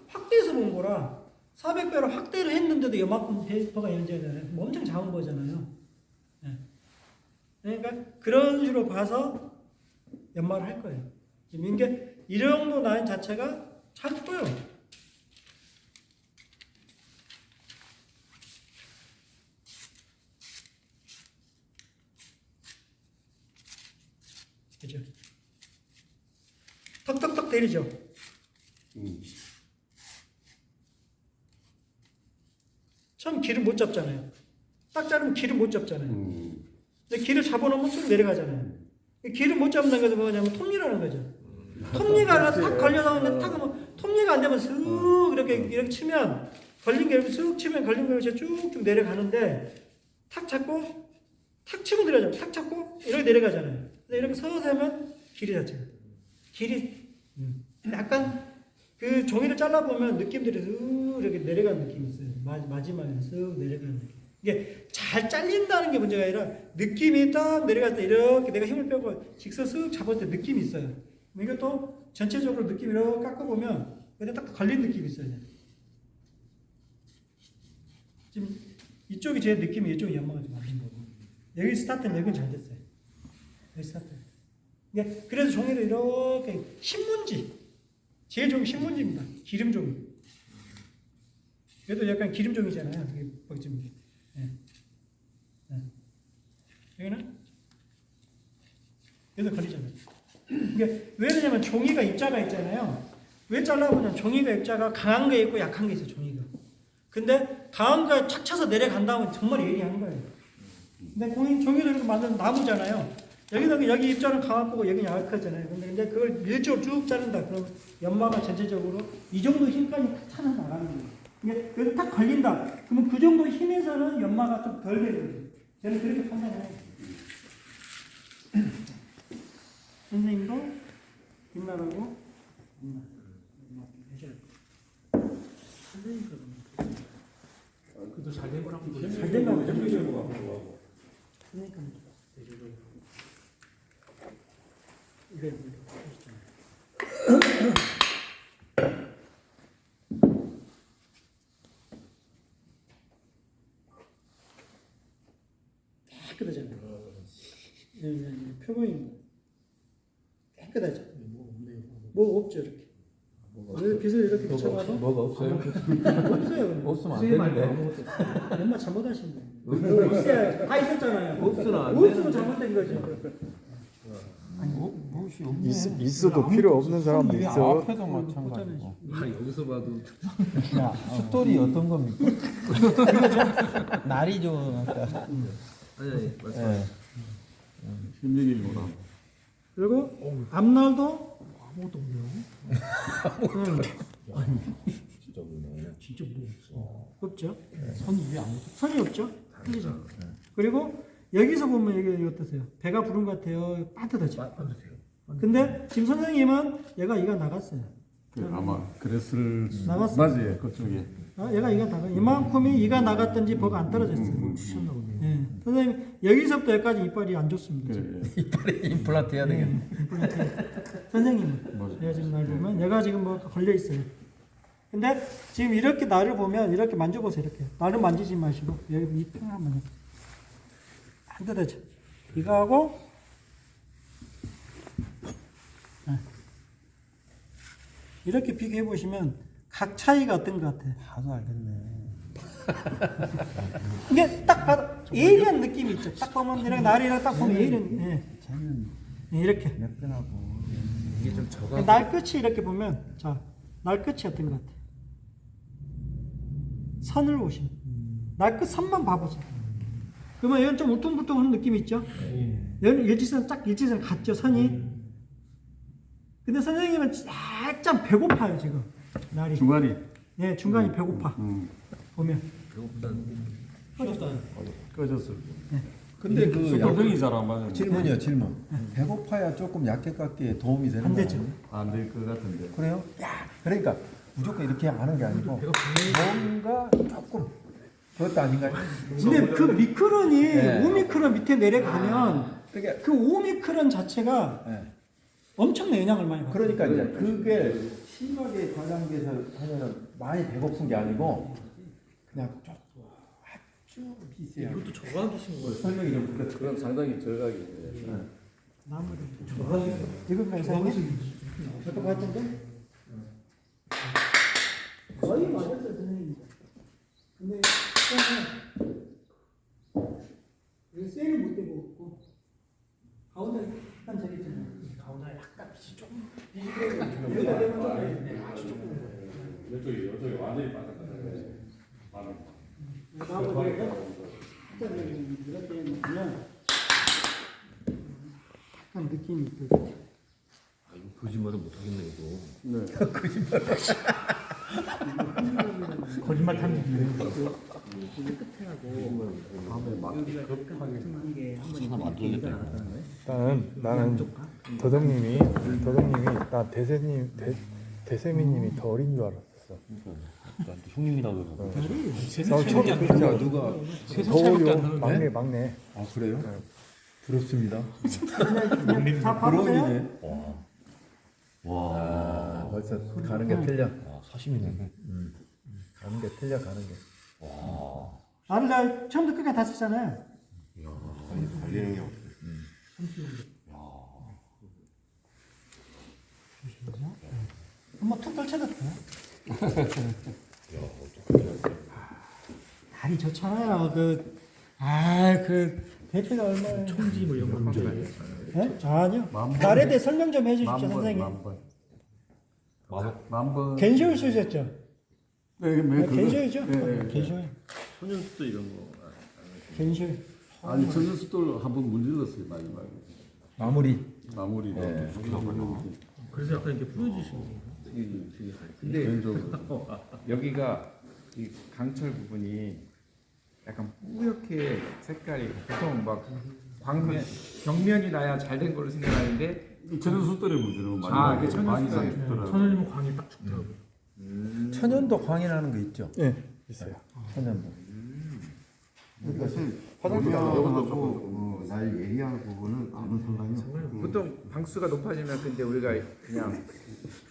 확대해서 본 거라 400배로 확대를 했는데도 이만큼 버가 연재잖아요. 엄청 작은 거잖아요. 네. 그러니까 그런 식으로 봐서 연마를 할 거예요. 지금 이게 이 정도 라인 자체가 잘 보여. 그죠? 턱턱턱 때리죠. 처음 길을 못 잡잖아요. 딱 자르면 길을 못 잡잖아요. 근데 길을 잡아놓으면 쭉 내려가잖아요. 길을 못 잡는 것은 뭐냐면 톱니라는 거죠. 톱니가 탁 걸려서 탁 하면 톱니가 안 되면 쓱 이렇게 치면 걸린 게 이렇게 쓱 치면 걸린 게 쭉쭉 내려가는데 탁 잡고 탁 치면 내려가죠. 탁 잡고 이렇게 내려가잖아요. 근데 이렇게 서서 하면 길이 닫혀요. 길이 약간 그 종이를 잘라보면 느낌들이 쓱 이렇게 내려가는 느낌이 있어요. 마지막에 쓱 내려가는 느낌. 이게 잘 잘린다는 게 문제가 아니라 느낌이 딱 내려갈 때 이렇게 내가 힘을 빼고 직선 쓱 잡을 때 느낌이 있어요. 이것도 전체적으로 느낌이 이렇게 깎아보면 그냥 딱 걸린 느낌이 있어요. 지금 이쪽이 제 느낌이 이쪽이 연마가 좀 안 된 거고 여기 스타트는 여기는 잘 됐어요. 여기 스타트. 그래서 종이를 이렇게 신문지 제일 좋은 게 신문지입니다. 기름종이. 얘도 약간 기름종이잖아요. 이게 지금. 여기는 얘도 걸리잖아요. 이게 왜 그러냐면 종이가 입자가 있잖아요. 왜 잘라보면 종이가 입자가 강한 게 있고 약한 게 있어요. 종이가. 근데 강한 거에 착 쳐서 내려간 다음에 정말 예리한 거예요. 근데 종이도 이렇게 만든 나무잖아요. 여기 입자는 강한 거고 여기는 약하잖아요. 근데 그걸 밀적으로 쭉 자른다. 그럼 연마가 전체적으로 이 정도 힘까지 탁 차서 나가는 거예요. 이게 여기 딱 걸린다. 그러면 그 정도 힘에서는 연마가 좀 덜 되는 거죠. 저는 그렇게 판단해요. 선생님도 뒷말하고 그래도 잘 된 거라고 잘 된다고 그러니까 이거 깨끗하잖아요. 표본이 깨끗하죠. 뭐 없죠 이렇게. 왜 빗을 이렇게 붙여봐도 뭐가 없어요? 없어요. 없으면 안 되는데. 엄마 잘못하신 거예요. 뭐 있어야 다 있었잖아요. 없으면 잘못된 거죠. 있어도 필요 없는 사람도 있어. 앞에도 마찬가지고. 여기서 봐도 숫돌이 어떤 겁니까? 날이 좋으니까. 아니 말씀. 힘들게 뭐라. 그리고 앞날도 아무것도 없네요. 진짜 그러네. 진짜 뭐 없어. 없죠. 선이 왜 아무것도 선이 없죠. 틀리죠. 그리고 여기서 보면 이게 어떠세요? 배가 부른 것 같아요. 빠듯하죠. 근데 지금 선생님은 얘가 이가 나갔어요. 아마 그랬을 나갔어. 맞아요 그쪽에. 얘가 이가 나가. 이만큼이 이가 나갔든지 뭐가 안 떨어졌어요. 푸셨나 보네요. 예. 선생님 여기서부터 여기까지 이빨이 안 좋습니다. 지금. 그래. 임플란트 해야 되겠네. 선생님은 얘가 지금 날 보면 얘가 지금 뭐 걸려 있어요. 근데 지금 이렇게 나를 보면 이렇게 만져보세요. 이렇게 나를 만지지 마시고 여기 밑에 한번 안 뜯어져. 이거하고 이렇게 비교해 보시면 각 차이가 어떤 것 같아요? 봐도 알겠네. 이게 딱 봐도 예리한 느낌이 있죠. 딱 보면 이렇게 날이랑 딱 보면 예리한. 예. 쟤는 이렇게. 매끈하고. 이게 좀 적어. 날 끝이 이렇게 보면 자, 날 끝이 어떤 것 같아요? 선을 보시면 날 끝 선만 봐보세요. 그러면 이건 좀 울퉁불퉁한 느낌이 있죠? 얘는 일직선 딱 일직선 같죠, 선이? 근데 선생님은 약간 배고파요, 지금. 날이. 중간이. 네, 중간이 배고파. 보면. 꺼졌어. 근데 그 소통이 잘 안 맞아. 질문이요, 질문. 배고파야 조금 약해 깎기에 도움이 되는 안 거 되죠. 아니에요? 안될 것 같은데. 그래요? 그러니까 무조건 이렇게 하는 게 아니고 뭔가 조금 그것도 아닌가요? 근데 그 미크론이 네. 5미크론 밑에 내려가면 그러니까 그 5미크론 자체가 네. 엄청난 영향을 많이 받아요. 그러니까 이제 그게 심하게 과장돼서 하면은 많이 배고픈 게 아니고 그냥 조금 아주 미세한. 이것도 저하기신 거예요. 설명이 좀 그렇죠. 그럼 상당히 절각이. 나무를 지금 선생님 저거 봤던데 거의 맞았어요 선생님. 근데 이거 쇠를 못 대고 없고 가운데 약간 저기 있잖아요. 가운데 약간 빛이 조금 여기다 대면 좀 이쪽이 완전히 빠졌다. 나무를 이렇게 놓으면 약간 느낌이 있어요. 아, 이거 거짓말은 못 하겠네 이거. 거짓말 타는 게. 하나 만들겠다. 나는 더덕님이 나 대세미님이 더 어린 줄 알았어. 나한테 형님이라고 해서. 나 처음에 그랬잖아. 누가 더 어려. 막내. 아 그래요? 부럽습니다. 자, 봐보세요. 아, 벌써 가는 게 틀려. 아, 사심이네. 가는 게 틀려 가는 게. 나를 날 처음부터 끝까지 다 썼잖아요. 관리는 게 없어. 한번 툭 떨쳐도 돼요. 날이 좋잖아요. 그 대표가 얼마나 청지 뭐 이런 거 문제가 네? 아니요. 날에 대해 설명 좀 해주십시오, 선생님. 만번. 겐쇼일 쓰셨죠? 네, 겐쇼이죠? 네. 겐쇼이. 소년수도 이런 거. 겐쇼이. 아니 전년수도 한번 문질렀어요 마지막에. 마무리. 마무리. 그래서 약간 이렇게 뿌려주시는 거. 근데 개인적으로. 여기가 이 강철 부분이 약간 뿌옇게 색깔이 보통 막 벽면이 나야 잘 된 걸로 생각하는데 천연숫돌의 문제는 아, 그 많이 천연숫돌. 나더라고요. 천연이면 광이 딱 죽더라고요. 천연도 광이라는 거 있죠? 예, 있어요. 천연도. 그러니까 화장실하고 날 예리한 부분은 아무 상관이 없어요. 보통 방수가 높아지면 근데 우리가 그냥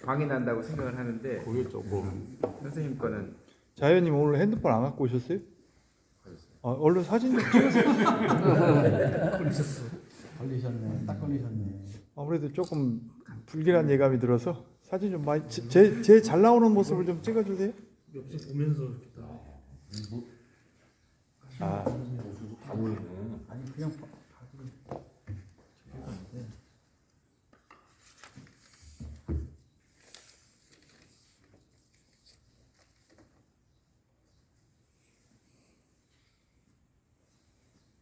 광이 난다고 생각을 하는데 그게 조금 선생님 거는 자연님 오늘 핸드폰 안 갖고 오셨어요? 아, 얼른 사진 좀 찍으세요. 걸리셨네. 딱 걸리셨네. 아무래도 조금 불길한 예감이 들어서 사진 좀 많이 제 잘 나오는 모습을 좀 찍어주세요. 옆에서 보면서 이렇게 딱. 아, 아니 그냥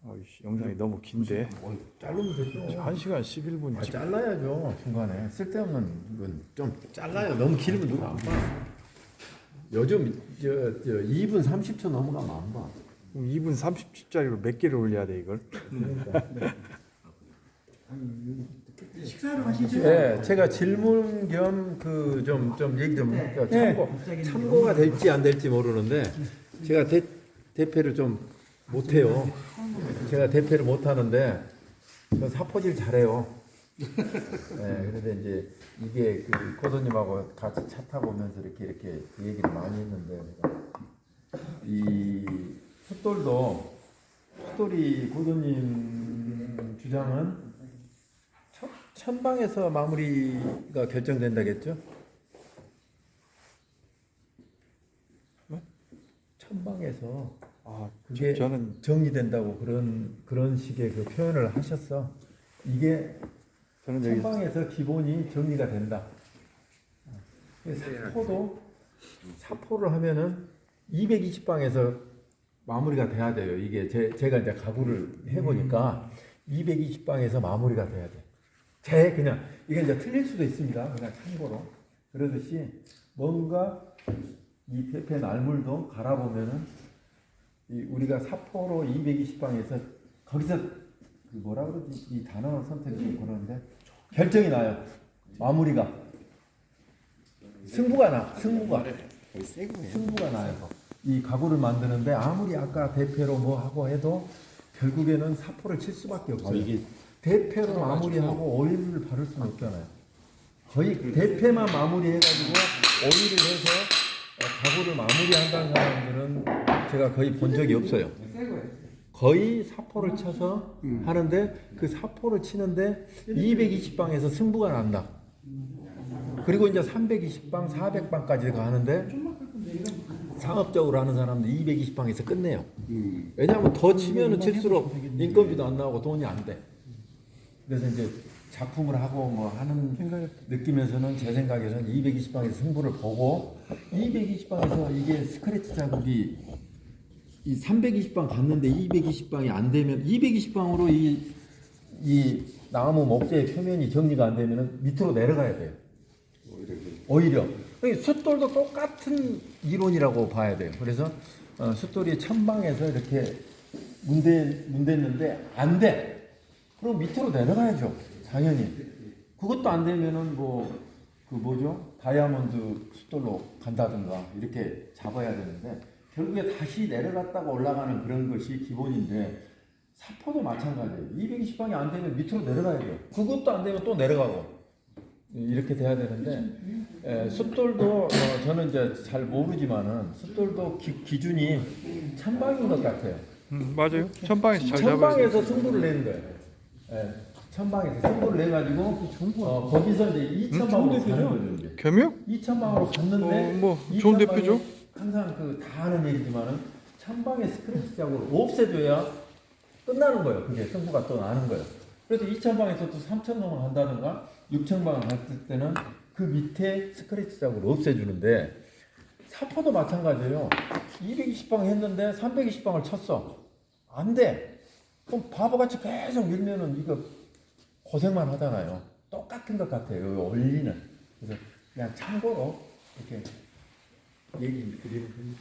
어이씨, 영상이 너무 긴데. 자르면 되죠. 1시간 11분. 아, 잘라야죠 중간에 쓸데없는 건 좀 잘라요. 너무 길면 누가 안 봐. 요즘 저 2분 30초 넘어가면 안 봐. 2분 30초짜리로 몇 개를 올려야 돼 이걸? 식사를 하시죠? 네, 제가 질문 겸 그 좀 얘기 좀 참고가 될지 안 될지 모르는데 제가 대패를 좀 못해요. 제가 대패를 못하는데 저 사포질 잘해요. 네, 그런데 이제 이게 그 고도님하고 같이 차 타고 오면서 이렇게 그 얘기를 많이 했는데 이 숫돌이 고도님 주장은 천방에서 마무리가 결정된다겠죠? 천방에서 아, 그게 저는 정리된다고 그런 식의 그 표현을 하셨어. 이게 저는 여기 천방에서 기본이 정리가 된다. 사포를 하면은 220방에서 마무리가 돼야 돼요. 이게 제가 이제 가구를 해보니까 220방에서 마무리가 돼야 돼. 그냥 이게 이제 틀릴 수도 있습니다. 그냥 참고로 그러듯이 뭔가 이 대패 날물도 갈아보면은 우리가 사포로 220방에서 거기서 그 뭐라 그러지 이 단어 선택이 좀 그러는데 결정이 나요. 마무리가 승부가 나요. 이 가구를 만드는데 아무리 아까 대패로 뭐 하고 해도 결국에는 사포를 칠 수밖에 없어요. 이게 대패로 마무리하고 오일을 바를 수는 없잖아요. 거의 대패만 마무리해가지고 오일을 해서 가구를 마무리한다는 사람들은 제가 거의 본 적이 없어요. 거의 사포를 쳐서 하는데 그 사포를 치는데 220방에서 승부가 난다. 그리고 이제 320방, 400방까지 가는데 상업적으로 하는 사람들 220방에서 끝내요. 왜냐하면 더 치면은 칠수록 인건비도 안 나오고 돈이 안 돼. 그래서 이제 작품을 하고 뭐 하는 느낌에서는 제 생각에서는 220방에서 승부를 보고 220방에서 이게 스크래치 자국이 이 320방 갔는데 220방이 안 되면 220방으로 이 나무 목재의 표면이 정리가 안 되면 밑으로 내려가야 돼요. 오히려 숫돌도 똑같은 이론이라고 봐야 돼요. 그래서 숫돌이 천방에서 이렇게 문댔는데 안 돼. 그럼 밑으로 내려가야죠. 당연히. 그것도 안 되면은 그 뭐죠? 다이아몬드 숫돌로 간다든가 이렇게 잡아야 되는데 결국에 다시 내려갔다가 올라가는 그런 것이 기본인데 사포도 마찬가지예요. 220방이 안 되면 밑으로 내려가야 돼요. 그것도 안 되면 또 내려가고 이렇게 돼야 되는데 숫돌도 저는 이제 잘 모르지만은 숫돌도 기준이 천방인 것 같아요. 맞아요. 천방에서 잘 잡아요. 천방에서 승부를 내는 거예요. 천방에서 승부를 내가지고 거기서 이제 2천방으로 가는 거죠. 겸용? 2천방으로 갔는데 좋은 대표죠. 항상 다 하는 얘기지만은 천방의 스크래치 자국을 없애줘야 끝나는 거예요. 그게 승부가 또 나는 거예요. 그래서 2천방에서 또 3천방을 한다든가 6천방을 갔을 때는 그 밑에 스크래치 자국을 없애주는데 사포도 마찬가지예요. 220방 했는데 320방을 쳤어. 안 돼. 그럼 바보같이 계속 밀면은 이거 고생만 하잖아요. 똑같은 것 같아요. 원리는. 그래서 그냥 참고로 이렇게 얘기 드리는 겁니다.